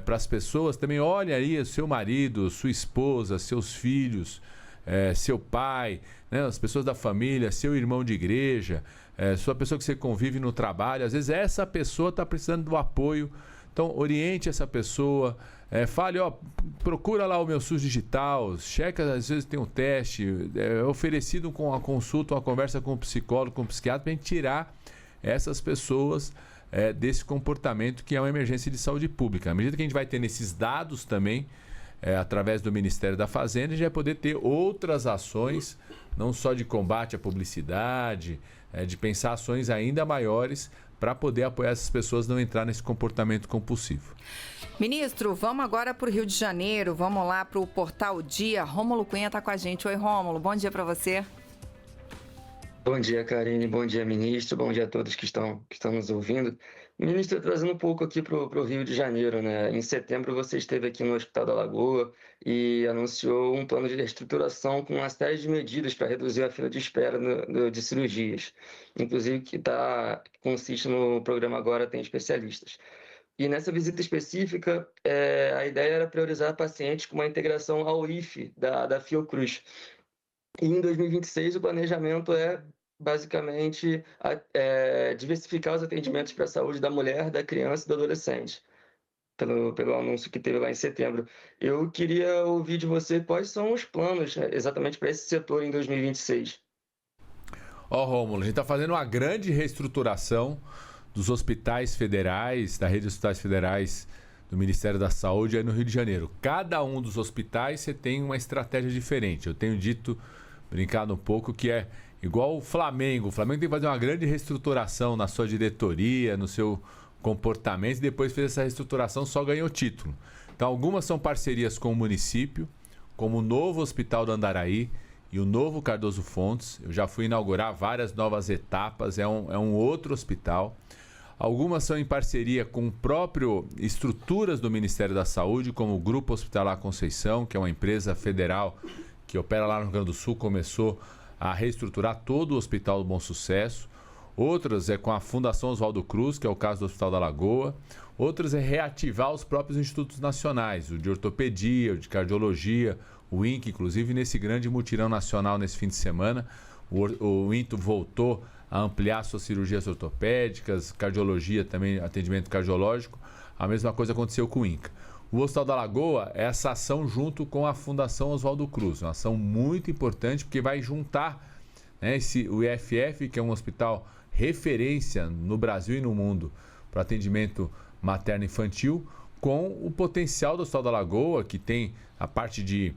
para as pessoas também: olhe aí o seu marido, sua esposa, seus filhos, seu pai, né, as pessoas da família, seu irmão de igreja, sua pessoa que você convive no trabalho. Às vezes essa pessoa está precisando do apoio. Então, oriente essa pessoa, fale, procura lá o Meu SUS Digital, checa, às vezes tem um teste, oferecido com a consulta, uma conversa com o psicólogo, com o psiquiatra, para a gente tirar essas pessoas desse comportamento que é uma emergência de saúde pública. À medida que a gente vai tendo esses dados também, através do Ministério da Fazenda, a gente vai poder ter outras ações, não só de combate à publicidade, de pensar ações ainda maiores para poder apoiar essas pessoas a não entrar nesse comportamento compulsivo. Ministro, vamos agora para o Rio de Janeiro, vamos lá para o Portal Dia. Rômulo Cunha está com a gente. Oi, Rômulo, bom dia para você. Bom dia, Karine, bom dia, ministro, bom dia a todos que estão nos ouvindo. Ministro, trazendo um pouco aqui para o Rio de Janeiro, né? Em setembro você esteve aqui no Hospital da Lagoa e anunciou um plano de reestruturação com uma série de medidas para reduzir a fila de espera de cirurgias, inclusive que consiste no programa Agora Tem Especialistas. E nessa visita específica, a ideia era priorizar pacientes com uma integração ao IFE da Fiocruz. E em 2026 o planejamento basicamente diversificar os atendimentos para a saúde da mulher, da criança e do adolescente, pelo anúncio que teve lá em setembro. Eu queria ouvir de você quais são os planos exatamente para esse setor em 2026. Rômulo, a gente está fazendo uma grande reestruturação dos hospitais federais, da rede de hospitais federais do Ministério da Saúde aí no Rio de Janeiro. Cada um dos hospitais você tem uma estratégia diferente. Eu tenho brincado um pouco, que é igual o Flamengo. O Flamengo tem que fazer uma grande reestruturação na sua diretoria, no seu comportamento, e depois fez essa reestruturação, só ganhou título. Então, algumas são parcerias com o município, como o novo Hospital do Andaraí e o novo Cardoso Fontes. Eu já fui inaugurar várias novas etapas, é um outro hospital. Algumas são em parceria com próprio estruturas do Ministério da Saúde, como o Grupo Hospitalar Conceição, que é uma empresa federal que opera lá no Rio Grande do Sul, começou a reestruturar todo o Hospital do Bom Sucesso. Outras com a Fundação Oswaldo Cruz, que é o caso do Hospital da Lagoa. Outras reativar os próprios institutos nacionais, o de ortopedia, o de cardiologia, o INCA, inclusive, nesse grande mutirão nacional nesse fim de semana. O INTO voltou a ampliar suas cirurgias ortopédicas, cardiologia também, atendimento cardiológico. A mesma coisa aconteceu com o INCA. O Hospital da Lagoa é essa ação junto com a Fundação Oswaldo Cruz, uma ação muito importante porque vai juntar, né, o IFF, que é um hospital referência no Brasil e no mundo para atendimento materno-infantil, com o potencial do Hospital da Lagoa, que tem a parte de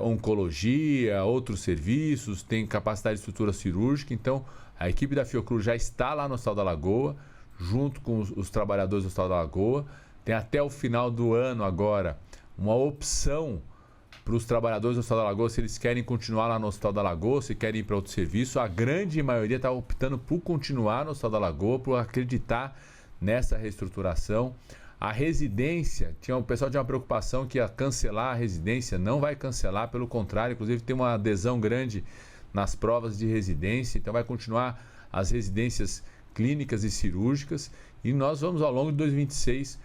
oncologia, outros serviços, tem capacidade de estrutura cirúrgica. Então, a equipe da Fiocruz já está lá no Hospital da Lagoa, junto com os trabalhadores do Hospital da Lagoa. Tem até o final do ano agora uma opção para os trabalhadores do Hospital da Lagoa, se eles querem continuar lá no Hospital da Lagoa, se querem ir para outro serviço. A grande maioria está optando por continuar no Hospital da Lagoa, por acreditar nessa reestruturação. A residência, o pessoal tinha uma preocupação que ia cancelar a residência, não vai cancelar, pelo contrário, inclusive tem uma adesão grande nas provas de residência, então vai continuar as residências clínicas e cirúrgicas, e nós vamos ao longo de 2026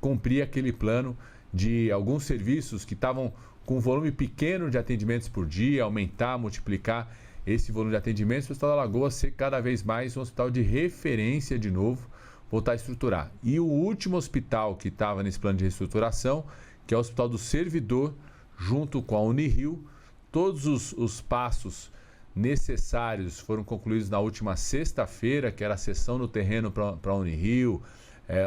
cumprir aquele plano de alguns serviços que estavam com um volume pequeno de atendimentos por dia, aumentar, multiplicar esse volume de atendimentos, para o Hospital da Lagoa ser cada vez mais um hospital de referência de novo, voltar a estruturar. E o último hospital que estava nesse plano de reestruturação, que é o Hospital do Servidor, junto com a Unirio, todos os passos necessários foram concluídos na última sexta-feira, que era a cessão no terreno para a Unirio,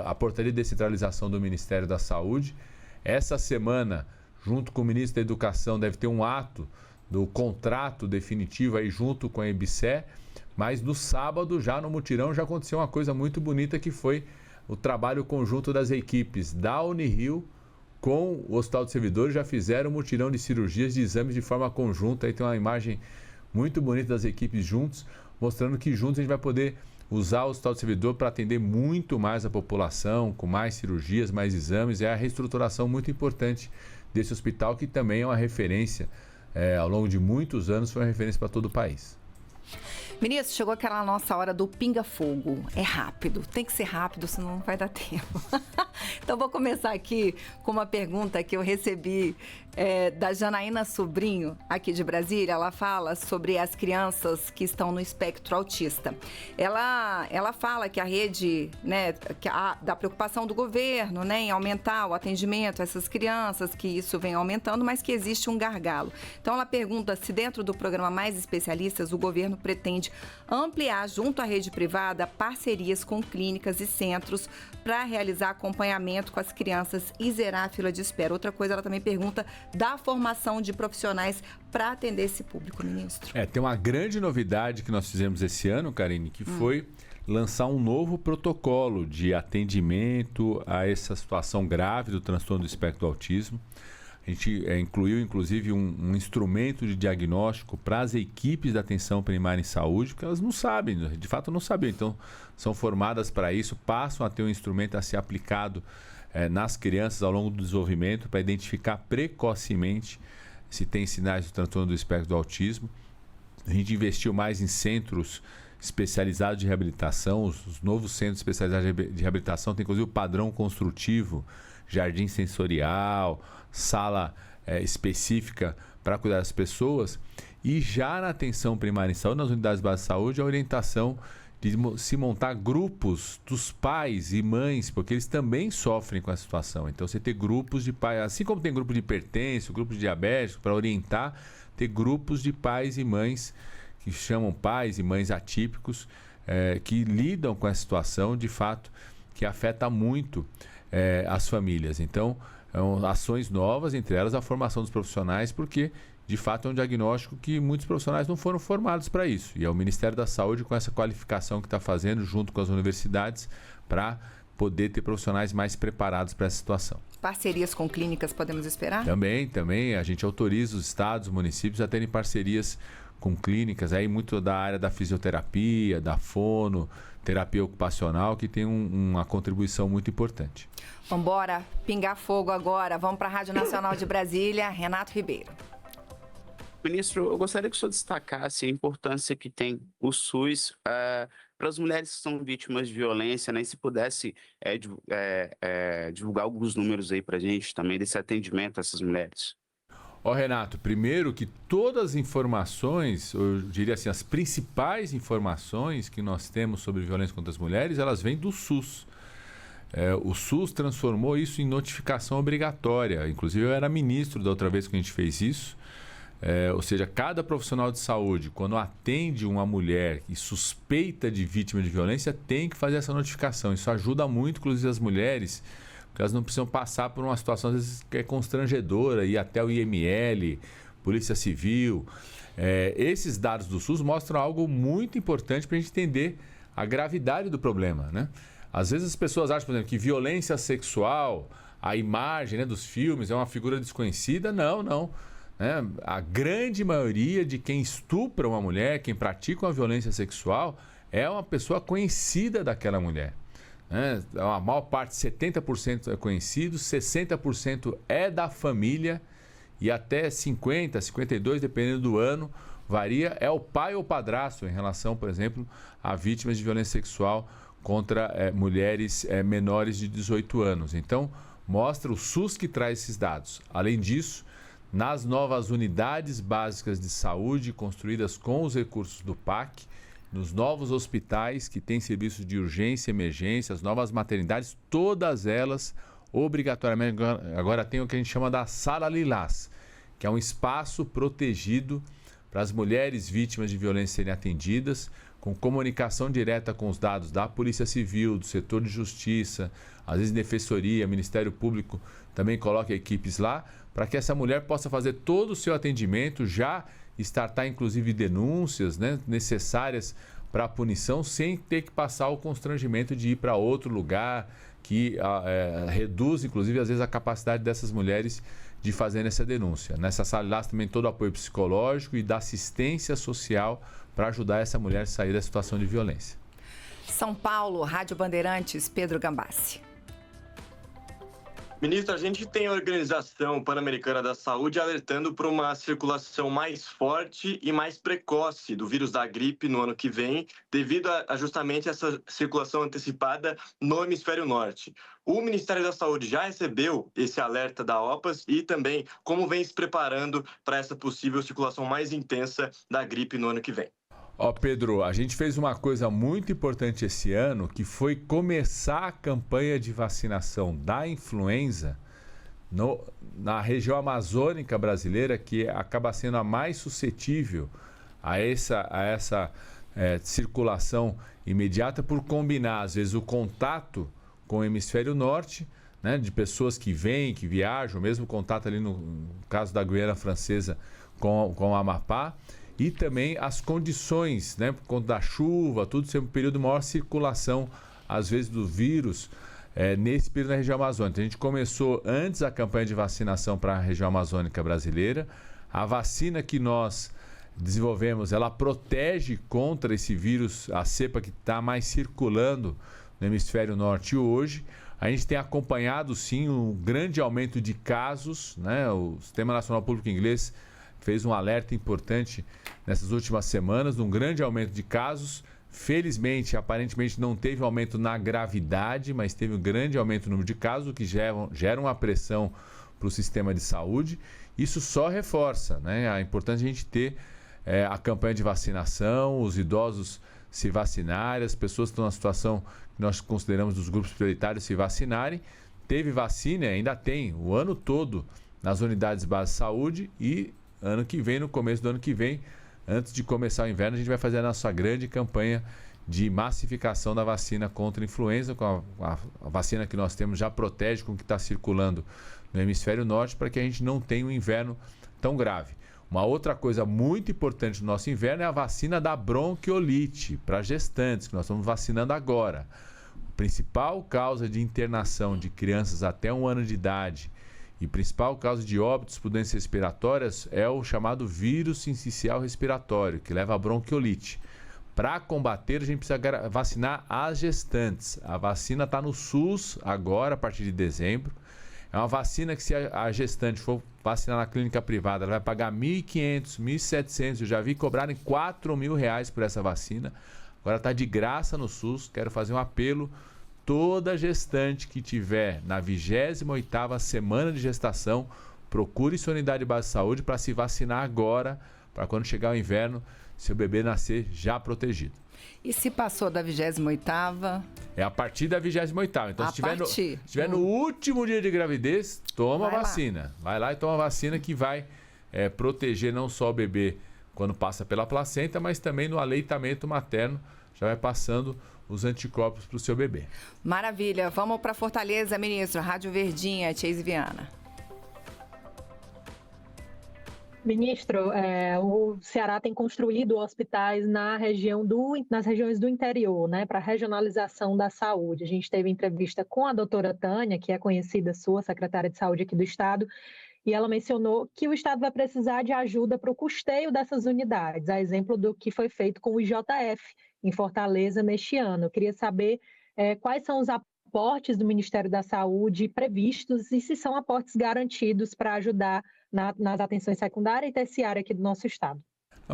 a portaria de descentralização do Ministério da Saúde. Essa semana, junto com o Ministro da Educação, deve ter um ato do contrato definitivo aí junto com a EBSER. Mas no sábado, já no mutirão, já aconteceu uma coisa muito bonita, que foi o trabalho conjunto das equipes da Unirio com o Hospital do Servidor. Já fizeram um mutirão de cirurgias, de exames de forma conjunta. Aí tem uma imagem muito bonita das equipes juntos, mostrando que juntos a gente vai poder usar o Hospital do Servidor para atender muito mais a população, com mais cirurgias, mais exames. É a reestruturação muito importante desse hospital, que também é uma referência, ao longo de muitos anos, foi uma referência para todo o país. Ministro, chegou aquela nossa hora do pinga-fogo. É rápido, tem que ser rápido, senão não vai dar tempo. Então, vou começar aqui com uma pergunta que eu recebi da Janaína Sobrinho, aqui de Brasília. Ela fala sobre as crianças que estão no espectro autista. Ela fala que a rede, né, da preocupação do governo, né, em aumentar o atendimento a essas crianças, que isso vem aumentando, mas que existe um gargalo. Então, ela pergunta se dentro do programa Mais Especialistas, o governo pretende ampliar, junto à rede privada, parcerias com clínicas e centros para realizar acompanhamento com as crianças e zerar a fila de espera. Outra coisa, ela também pergunta da formação de profissionais para atender esse público, ministro. Tem uma grande novidade que nós fizemos esse ano, Karine, que foi lançar um novo protocolo de atendimento a essa situação grave do transtorno do espectro do autismo. A gente incluiu, inclusive, um instrumento de diagnóstico para as equipes da atenção primária em saúde, porque elas não sabem, de fato não sabiam. Então, são formadas para isso, passam a ter um instrumento a ser aplicado nas crianças ao longo do desenvolvimento, para identificar precocemente se tem sinais do transtorno do espectro do autismo. A gente investiu mais em centros especializados de reabilitação. Os novos centros especializados de reabilitação têm, inclusive, o padrão construtivo, jardim sensorial, sala específica para cuidar das pessoas. E já na atenção primária em saúde, nas unidades básicas de saúde, a orientação de se montar grupos dos pais e mães, porque eles também sofrem com essa situação. Então, você ter grupos de pais, assim como tem grupo de hipertenso, grupo de diabético, para orientar, ter grupos de pais e mães, que chamam pais e mães atípicos, que lidam com essa situação, de fato, que afeta muito as famílias. Então, ações novas, entre elas a formação dos profissionais, porque de fato é um diagnóstico que muitos profissionais não foram formados para isso. E é o Ministério da Saúde, com essa qualificação que está fazendo, junto com as universidades, para poder ter profissionais mais preparados para essa situação. Parcerias com clínicas podemos esperar? Também. A gente autoriza os estados, municípios a terem parcerias com clínicas, aí muito da área da fisioterapia, da fono, terapia ocupacional, que tem uma contribuição muito importante. Vamos embora, pingar fogo agora. Vamos para a Rádio Nacional de Brasília, Renato Ribeiro. Ministro, eu gostaria que o senhor destacasse a importância que tem o SUS para as mulheres que são vítimas de violência, né? E se pudesse divulgar alguns números aí para a gente também desse atendimento a essas mulheres. Renato, primeiro que todas as informações, eu diria assim, as principais informações que nós temos sobre violência contra as mulheres, elas vêm do SUS. O SUS transformou isso em notificação obrigatória. Inclusive, eu era ministro da outra vez que a gente fez isso. Ou seja, cada profissional de saúde, quando atende uma mulher e suspeita de vítima de violência, tem que fazer essa notificação. Isso ajuda muito, inclusive, as mulheres, porque elas não precisam passar por uma situação, às vezes, que é constrangedora, ir até o IML, Polícia Civil. Esses dados do SUS mostram algo muito importante para a gente entender a gravidade do problema, né? Às vezes as pessoas acham, por exemplo, que violência sexual, a imagem, né, dos filmes, é uma figura desconhecida. Não, não. A grande maioria de quem estupra uma mulher, quem pratica uma violência sexual, é uma pessoa conhecida daquela mulher. A maior parte, 70% é conhecido, 60% é da família e até 50%, 52%, dependendo do ano, varia, é o pai ou padrasto em relação, por exemplo, a vítimas de violência sexual contra mulheres menores de 18 anos. Então, mostra o SUS que traz esses dados. Além disso, nas novas unidades básicas de saúde construídas com os recursos do PAC, nos novos hospitais que têm serviços de urgência e emergência, as novas maternidades, todas elas obrigatoriamente agora tem o que a gente chama da Sala Lilás, que é um espaço protegido para as mulheres vítimas de violência serem atendidas, com comunicação direta com os dados da Polícia Civil, do setor de justiça, às vezes Defensoria, Ministério Público também coloca equipes lá, para que essa mulher possa fazer todo o seu atendimento, já startar inclusive denúncias, né, necessárias para a punição, sem ter que passar o constrangimento de ir para outro lugar, que reduz inclusive às vezes a capacidade dessas mulheres de fazerem essa denúncia. Nessa sala lá também todo o apoio psicológico e da assistência social para ajudar essa mulher a sair da situação de violência. São Paulo, Rádio Bandeirantes, Pedro Gambassi. Ministro, a gente tem a Organização Pan-Americana da Saúde alertando para uma circulação mais forte e mais precoce do vírus da gripe no ano que vem, devido a justamente essa circulação antecipada no hemisfério norte. O Ministério da Saúde já recebeu esse alerta da OPAS e também como vem se preparando para essa possível circulação mais intensa da gripe no ano que vem. Pedro, a gente fez uma coisa muito importante esse ano, que foi começar a campanha de vacinação da influenza na região amazônica brasileira, que acaba sendo a mais suscetível a essa circulação imediata, por combinar, às vezes, o contato com o hemisfério norte, né, de pessoas que vêm, que viajam, mesmo contato ali no caso da Guiana Francesa com o Amapá, e também as condições, né, por conta da chuva, tudo ser um período de maior circulação, às vezes, do vírus nesse período na região amazônica. A gente começou antes a campanha de vacinação para a região amazônica brasileira. A vacina que nós desenvolvemos, ela protege contra esse vírus, a cepa que está mais circulando no hemisfério norte hoje. A gente tem acompanhado, sim, um grande aumento de casos, né? O Sistema Nacional Público Inglês fez um alerta importante nessas últimas semanas, de um grande aumento de casos. Felizmente, aparentemente não teve aumento na gravidade, mas teve um grande aumento no número de casos, o que gera uma pressão para o sistema de saúde. Isso só reforça, né, a importância de a gente ter a campanha de vacinação, os idosos se vacinarem, as pessoas que estão na situação que nós consideramos dos grupos prioritários se vacinarem. Teve vacina, ainda tem, o ano todo nas unidades básicas de saúde, e ano que vem, no começo do ano que vem, antes de começar o inverno, a gente vai fazer a nossa grande campanha de massificação da vacina contra a influenza. Com a vacina que nós temos já protege com o que está circulando no hemisfério norte, para que a gente não tenha um inverno tão grave. Uma outra coisa muito importante no nosso inverno é a vacina da bronquiolite para gestantes, que nós estamos vacinando agora. A principal causa de internação de crianças até 1 ano de idade e principal causa de óbitos por doenças respiratórias é o chamado vírus sincicial respiratório, que leva a bronquiolite. Para combater, a gente precisa vacinar as gestantes. A vacina está no SUS agora, a partir de dezembro. É uma vacina que, se a gestante for vacinar na clínica privada, ela vai pagar R$ 1.500, R$ 1.700. Eu já vi cobrarem R$ 4.000 por essa vacina. Agora está de graça no SUS. Quero fazer um apelo. Toda gestante que tiver na 28ª semana de gestação procure sua unidade básica de saúde para se vacinar agora, para quando chegar o inverno, seu bebê nascer já protegido. E se passou da 28ª? É a partir da 28ª. Então, se estiver no último dia de gravidez, toma a vacina. Vai lá e toma a vacina que vai proteger não só o bebê quando passa pela placenta, mas também no aleitamento materno, já vai passando os anticorpos para o seu bebê. Maravilha. Vamos para Fortaleza, ministro. Rádio Verdinha, Chase Viana. Ministro, o Ceará tem construído hospitais nas regiões do interior, né, para regionalização da saúde. A gente teve entrevista com a doutora Tânia, que é conhecida sua, secretária de saúde aqui do estado, e ela mencionou que o estado vai precisar de ajuda para o custeio dessas unidades, a exemplo do que foi feito com o IJF em Fortaleza neste ano. Eu queria saber quais são os aportes do Ministério da Saúde previstos e se são aportes garantidos para ajudar nas atenções secundária e terciária aqui do nosso estado.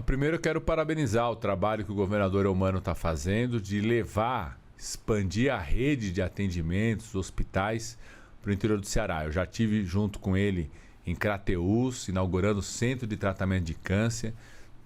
Primeiro eu quero parabenizar o trabalho que o governador Eumano está fazendo de expandir a rede de atendimentos, hospitais para o interior do Ceará. Eu já estive junto com ele em Crateús, inaugurando o Centro de Tratamento de Câncer.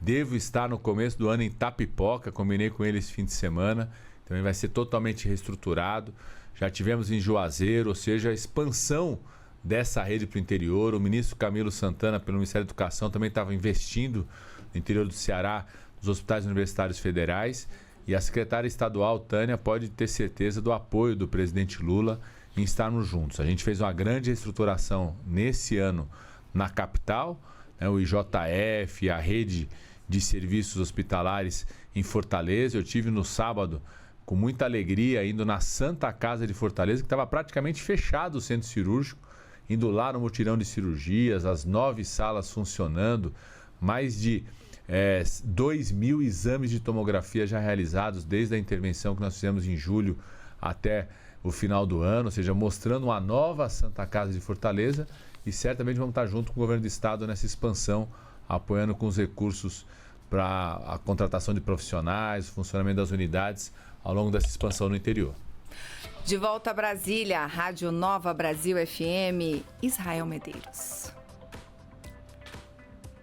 Devo estar no começo do ano em Tapipoca, combinei com ele esse fim de semana, também vai ser totalmente reestruturado. Já tivemos em Juazeiro, ou seja, a expansão dessa rede para o interior. O ministro Camilo Santana, pelo Ministério da Educação, também estava investindo no interior do Ceará, nos hospitais universitários federais. E a secretária estadual, Tânia, pode ter certeza do apoio do presidente Lula em estarmos juntos. A gente fez uma grande reestruturação nesse ano na capital, né, o IJF, a rede de serviços hospitalares em Fortaleza. Eu tive no sábado, com muita alegria, indo na Santa Casa de Fortaleza, que estava praticamente fechado o centro cirúrgico, indo lá no mutirão de cirurgias, as 9 salas funcionando, mais de 2.000 exames de tomografia já realizados desde a intervenção que nós fizemos em julho até o final do ano, ou seja, mostrando uma nova Santa Casa de Fortaleza, e certamente vamos estar junto com o governo do estado nessa expansão, apoiando com os recursos para a contratação de profissionais, o funcionamento das unidades ao longo dessa expansão no interior. De volta a Brasília, Rádio Nova Brasil FM, Israel Medeiros.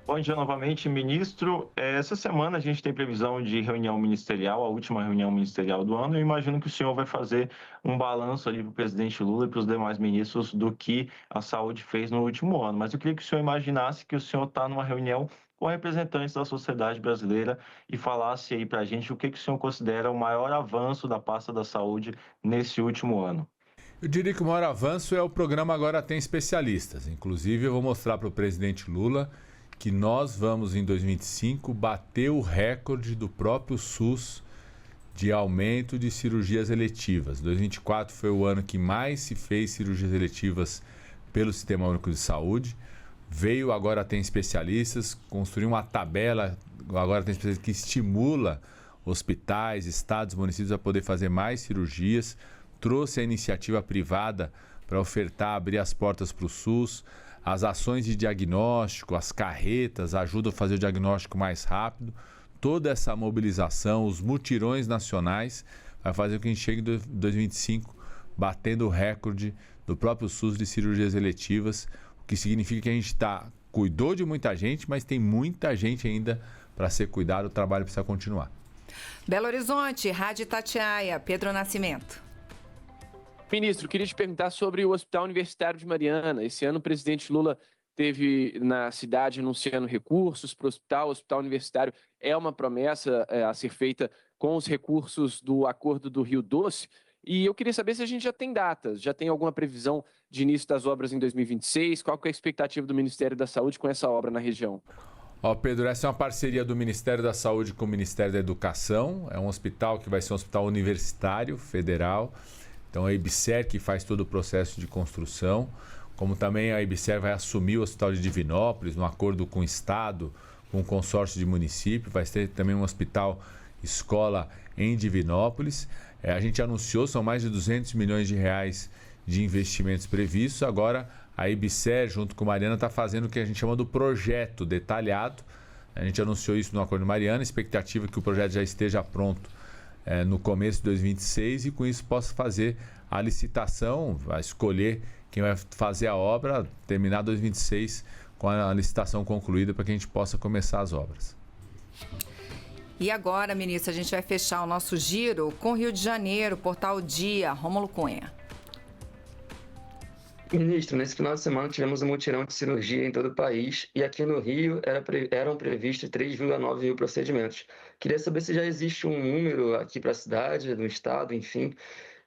Bom dia novamente, ministro. Essa semana a gente tem previsão de reunião ministerial, a última reunião ministerial do ano. Eu imagino que o senhor vai fazer um balanço ali para o presidente Lula e para os demais ministros do que a saúde fez no último ano. Mas eu queria que o senhor imaginasse que o senhor está numa reunião com representantes da sociedade brasileira e falasse aí para a gente o que o senhor considera o maior avanço da pasta da saúde nesse último ano. Eu diria que o maior avanço é o programa Agora Tem Especialistas. Inclusive, eu vou mostrar para o presidente Lula que nós vamos, em 2025, bater o recorde do próprio SUS de aumento de cirurgias eletivas. 2024 foi o ano que mais se fez cirurgias eletivas pelo Sistema Único de Saúde. Veio Agora Tem Especialistas, construiu uma tabela, Agora Tem Especialistas, que estimula hospitais, estados, municípios a poder fazer mais cirurgias, trouxe a iniciativa privada para ofertar, abrir as portas para o SUS, as ações de diagnóstico, as carretas ajudam a fazer o diagnóstico mais rápido. Toda essa mobilização, os mutirões nacionais, vai fazer com que a gente chegue em 2025 batendo o recorde do próprio SUS de cirurgias eletivas, o que significa que a gente cuidou de muita gente, mas tem muita gente ainda para ser cuidado, o trabalho precisa continuar. Belo Horizonte, Rádio Itatiaia, Pedro Nascimento. Ministro, queria te perguntar sobre o Hospital Universitário de Mariana. Esse ano o presidente Lula esteve na cidade anunciando recursos para o hospital. O Hospital Universitário é uma promessa a ser feita com os recursos do Acordo do Rio Doce. E eu queria saber se a gente já tem datas, já tem alguma previsão de início das obras em 2026? Qual que é a expectativa do Ministério da Saúde com essa obra na região? Pedro, essa é uma parceria do Ministério da Saúde com o Ministério da Educação. É um hospital que vai ser um hospital universitário, federal. Então, a IBSER que faz todo o processo de construção, como também a IBSER vai assumir o Hospital de Divinópolis, num acordo com o Estado, com o consórcio de município, vai ter também um hospital escola em Divinópolis. A gente anunciou, são mais de 200 milhões de reais de investimentos previstos. Agora, a IBSER, junto com a Mariana, está fazendo o que a gente chama do projeto detalhado. A gente anunciou isso no Acordo Mariana, a expectativa é que o projeto já esteja pronto no começo de 2026 e com isso possa fazer a licitação, a escolher quem vai fazer a obra, terminar 2026 com a licitação concluída para que a gente possa começar as obras. E agora, ministro, a gente vai fechar o nosso giro com Rio de Janeiro, Portal Dia, Rômulo Cunha. Ministro, nesse final de semana tivemos um mutirão de cirurgia em todo o país e aqui no Rio eram previstos 3,9 mil procedimentos. Queria saber se já existe um número aqui para a cidade, no estado, enfim,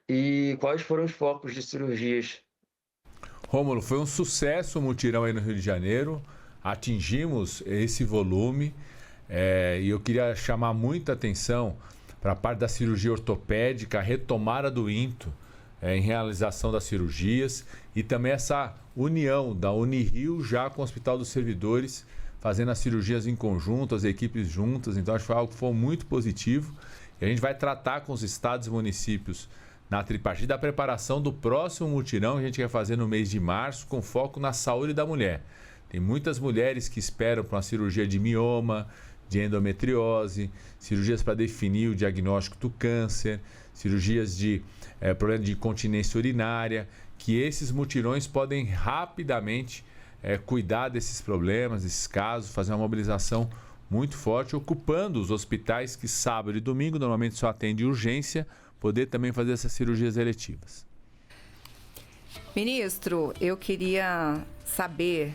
e quais foram os focos de cirurgias. Rômulo, foi um sucesso o mutirão aí no Rio de Janeiro, atingimos esse volume e eu queria chamar muita atenção para a parte da cirurgia ortopédica, a retomada do INTO em realização das cirurgias e também essa união da Unirio já com o Hospital dos Servidores, fazendo as cirurgias em conjunto, as equipes juntas. Então, acho que foi algo que foi muito positivo. E a gente vai tratar com os estados e municípios na tripartite da preparação do próximo mutirão que a gente vai fazer no mês de março, com foco na saúde da mulher. Tem muitas mulheres que esperam para uma cirurgia de mioma, de endometriose, cirurgias para definir o diagnóstico do câncer, cirurgias de problema de incontinência urinária, que esses mutirões podem rapidamente cuidar desses problemas, desses casos, fazer uma mobilização muito forte, ocupando os hospitais que sábado e domingo normalmente só atendem urgência, poder também fazer essas cirurgias eletivas. Ministro, eu queria saber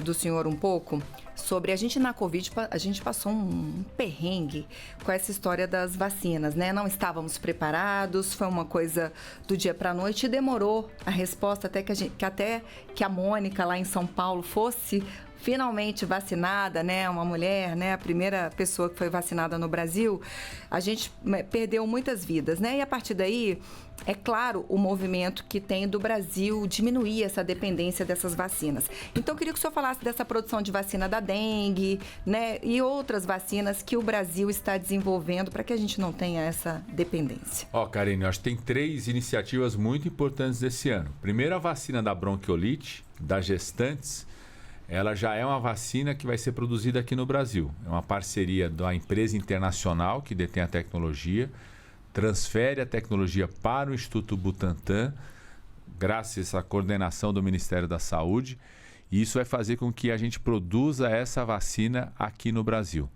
do senhor um pouco sobre a gente na Covid, a gente passou um perrengue com essa história das vacinas, né? Não estávamos preparados, foi uma coisa do dia para a noite e demorou a resposta até que a Mônica lá em São Paulo fosse finalmente vacinada, né? Uma mulher, né? A primeira pessoa que foi vacinada no Brasil. A gente perdeu muitas vidas, né? E a partir daí, é claro, o movimento que tem do Brasil diminuir essa dependência dessas vacinas. Então, eu queria que o senhor falasse dessa produção de vacina da dengue, né? E outras vacinas que o Brasil está desenvolvendo para que a gente não tenha essa dependência. Karine, eu acho que tem 3 iniciativas muito importantes desse ano. Primeiro, a vacina da bronquiolite, das gestantes. Ela já é uma vacina que vai ser produzida aqui no Brasil. É uma parceria da empresa internacional que detém a tecnologia, transfere a tecnologia para o Instituto Butantan, graças a essa coordenação do Ministério da Saúde, e isso vai fazer com que a gente produza essa vacina aqui no Brasil.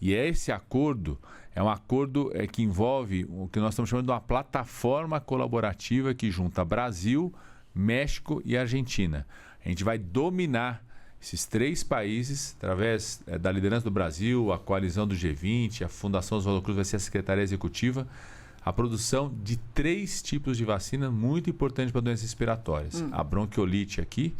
E esse acordo é um acordo que envolve o que nós estamos chamando de uma plataforma colaborativa que junta Brasil, México e Argentina. A gente vai dominar esses 3 países, através da liderança do Brasil, a coalizão do G20, a Fundação Oswaldo Cruz vai ser a secretaria executiva, a produção de 3 tipos de vacina muito importantes para doenças respiratórias. A bronquiolite aqui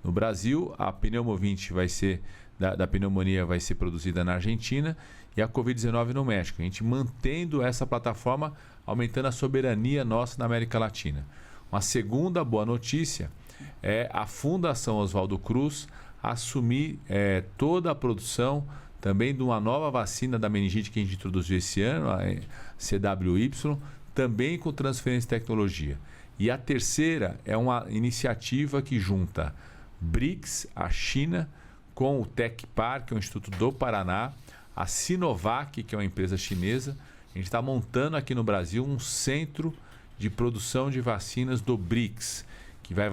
no Brasil, a pneumovinte vai ser, da pneumonia vai ser produzida na Argentina e a Covid-19 no México. A gente mantendo essa plataforma, aumentando a soberania nossa na América Latina. Uma segunda boa notícia é a Fundação Oswaldo Cruz assumir toda a produção também de uma nova vacina da meningite que a gente introduziu esse ano, a CWY, também com transferência de tecnologia. E a terceira é uma iniciativa que junta BRICS, a China, com o Tecpar, que é um instituto do Paraná, a Sinovac, que é uma empresa chinesa. A gente está montando aqui no Brasil um centro de produção de vacinas do BRICS, que vai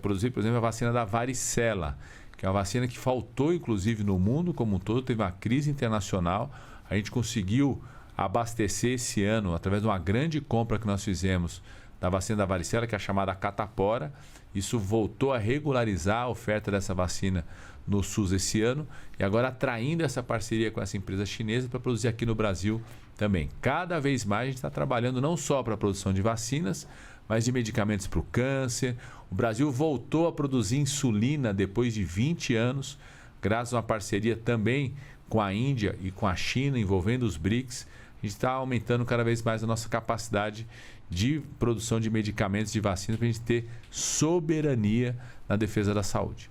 produzir, por exemplo, a vacina da varicela, que é uma vacina que faltou, inclusive, no mundo como um todo, teve uma crise internacional. A gente conseguiu abastecer esse ano, através de uma grande compra que nós fizemos da vacina da varicela, que é a chamada Catapora. Isso voltou a regularizar a oferta dessa vacina no SUS esse ano e agora atraindo essa parceria com essa empresa chinesa para produzir aqui no Brasil também. Cada vez mais a gente está trabalhando não só para a produção de vacinas, mas de medicamentos para o câncer. O Brasil voltou a produzir insulina depois de 20 anos, graças a uma parceria também com a Índia e com a China, envolvendo os BRICS. A gente está aumentando cada vez mais a nossa capacidade de produção de medicamentos, de vacinas, para a gente ter soberania na defesa da saúde.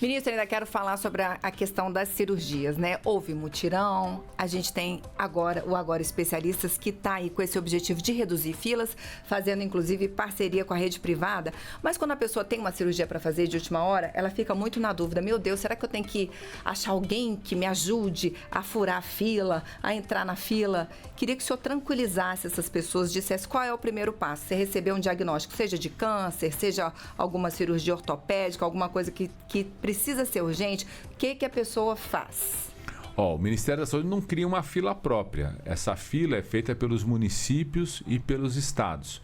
Ministro, ainda quero falar sobre a questão das cirurgias, né? Houve mutirão, a gente tem agora o Agora Especialistas, que está aí com esse objetivo de reduzir filas, fazendo inclusive parceria com a rede privada. Mas quando a pessoa tem uma cirurgia para fazer de última hora, ela fica muito na dúvida. Meu Deus, será que eu tenho que achar alguém que me ajude a furar a fila, a entrar na fila? Queria que o senhor tranquilizasse essas pessoas, dissesse qual é o primeiro primeiro passo? Você recebeu um diagnóstico, seja de câncer, seja alguma cirurgia ortopédica, alguma coisa que precisa ser urgente, o que a pessoa faz? O Ministério da Saúde não cria uma fila própria. Essa fila é feita pelos municípios e pelos estados.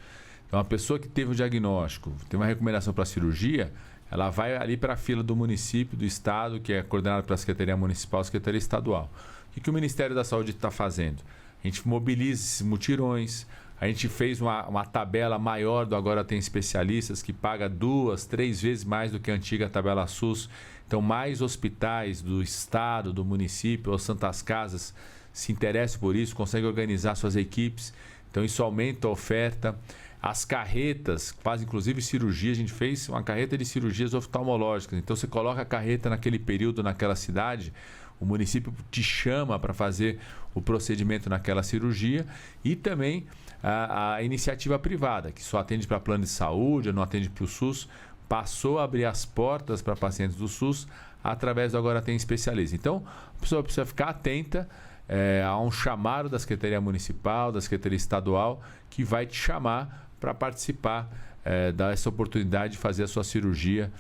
Então, a pessoa que teve o diagnóstico, tem uma recomendação para cirurgia, ela vai ali para a fila do município, do estado, que é coordenado pela Secretaria Municipal, Secretaria Estadual. O que o Ministério da Saúde está fazendo? A gente mobiliza esses mutirões, a gente fez uma tabela maior do Agora Tem Especialistas, que paga 2, 3 vezes mais do que a antiga tabela SUS. Então, mais hospitais do estado, do município ou santas casas se interessam por isso, conseguem organizar suas equipes. Então, isso aumenta a oferta. As carretas, fazem inclusive cirurgia, a gente fez uma carreta de cirurgias oftalmológicas. Então, você coloca a carreta naquele período, naquela cidade, o município te chama para fazer o procedimento naquela cirurgia. E também a iniciativa privada, que só atende para plano de saúde, não atende para o SUS, passou a abrir as portas para pacientes do SUS através do Agora Tem Especialista. Então, a pessoa precisa ficar atenta a um chamado da Secretaria Municipal, da Secretaria Estadual, que vai te chamar para participar dessa oportunidade de fazer a sua cirurgia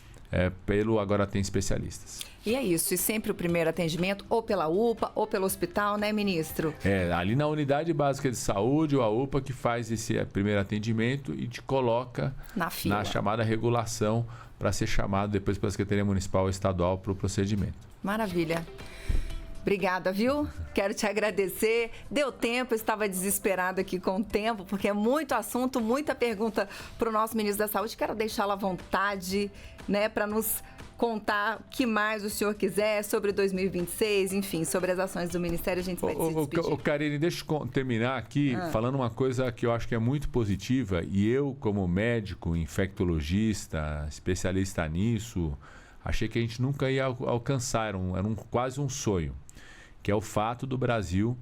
pelo Agora Tem Especialistas. E é isso, e sempre o primeiro atendimento ou pela UPA ou pelo hospital, né, ministro? Ali na Unidade Básica de Saúde ou a UPA que faz esse primeiro atendimento e te coloca na chamada regulação para ser chamado depois pela Secretaria Municipal ou Estadual para o procedimento. Maravilha. Obrigada, viu? Quero te agradecer. Deu tempo, eu estava desesperada aqui com o tempo, porque é muito assunto, muita pergunta para o nosso ministro da Saúde. Quero deixá-lo à vontade, né, para nos contar o que mais o senhor quiser sobre 2026, enfim, sobre as ações do Ministério, a gente vai se despedir. Karine, deixa eu terminar aqui falando uma coisa que eu acho que é muito positiva, e eu, como médico, infectologista, especialista nisso, achei que a gente nunca ia alcançar, era quase um sonho, que é o fato do Brasil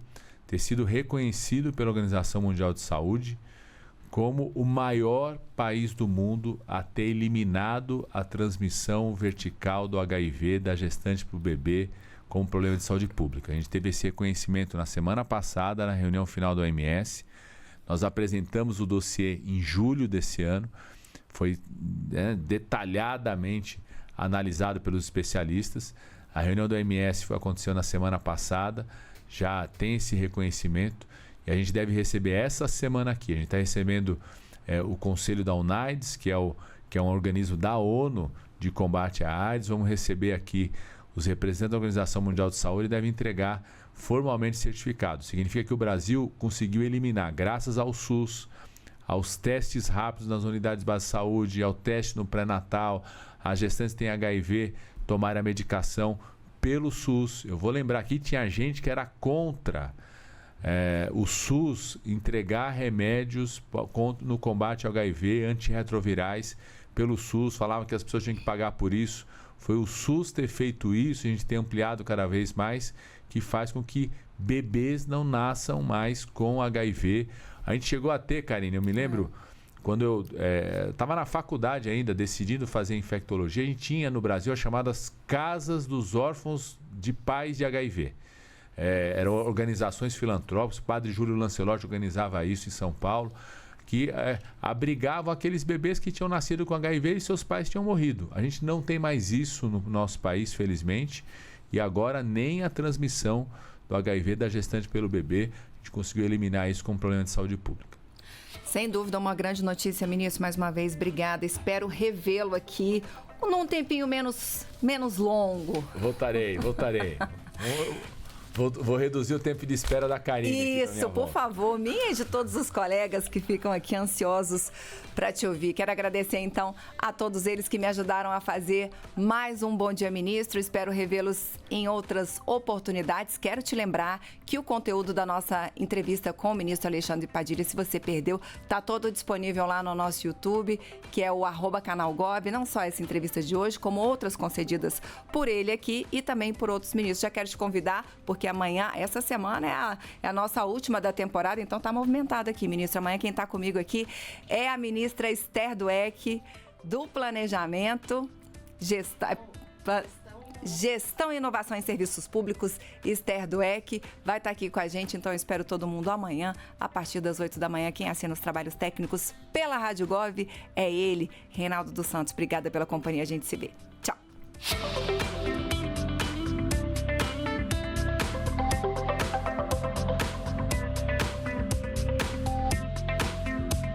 ter sido reconhecido pela Organização Mundial de Saúde como o maior país do mundo a ter eliminado a transmissão vertical do HIV da gestante para o bebê como problema de saúde pública. A gente teve esse reconhecimento na semana passada, na reunião final da OMS. Nós apresentamos o dossiê em julho desse ano. Foi detalhadamente analisado pelos especialistas. A reunião da OMS aconteceu na semana passada, já tem esse reconhecimento. E a gente deve receber essa semana aqui. A gente está recebendo o Conselho da UNAIDS, que é um organismo da ONU de combate à AIDS. Vamos receber aqui os representantes da Organização Mundial de Saúde e devem entregar formalmente certificado. Significa que o Brasil conseguiu eliminar, graças ao SUS, aos testes rápidos nas unidades básicas de saúde, ao teste no pré-natal, as gestantes que têm HIV tomarem a medicação pelo SUS. Eu vou lembrar aqui, tinha gente que era contra o SUS entregar remédios no combate ao HIV, antirretrovirais, pelo SUS, falava que as pessoas tinham que pagar por isso. Foi o SUS ter feito isso, a gente tem ampliado cada vez mais, que faz com que bebês não nasçam mais com HIV. A gente chegou a ter, Karine, eu me lembro, quando eu estava na faculdade ainda, decidindo fazer infectologia, a gente tinha no Brasil as chamadas Casas dos Órfãos de Pais de HIV. Eram organizações filantrópicas, o padre Júlio Lancelotti organizava isso em São Paulo, que abrigavam aqueles bebês que tinham nascido com HIV e seus pais tinham morrido. A gente não tem mais isso no nosso país, felizmente, e agora nem a transmissão do HIV da gestante pelo bebê, a gente conseguiu eliminar isso como problema de saúde pública. Sem dúvida, uma grande notícia, ministro, mais uma vez, obrigada. Espero revê-lo aqui num tempinho menos longo. Voltarei. Vou reduzir o tempo de espera da Karine. Isso, por favor, minha e de todos os colegas que ficam aqui ansiosos para te ouvir. Quero agradecer, então, a todos eles que me ajudaram a fazer mais um Bom Dia Ministro. Espero revê-los em outras oportunidades. Quero te lembrar que o conteúdo da nossa entrevista com o ministro Alexandre Padilha, se você perdeu, está todo disponível lá no nosso YouTube, que é o @canalgob. Não só essa entrevista de hoje, como outras concedidas por ele aqui e também por outros ministros. Já quero te convidar, porque amanhã, essa semana, é a nossa última da temporada, então está movimentado aqui, ministro. Amanhã quem está comigo aqui é a ministra Esther Dweck, do Planejamento, Gestão e Inovação em Serviços Públicos, Esther Dweck, vai estar aqui com a gente, então eu espero todo mundo amanhã, a partir das 8 da manhã. Quem assina os trabalhos técnicos pela Rádio Gov é ele, Reinaldo dos Santos. Obrigada pela companhia, a gente se vê. Tchau.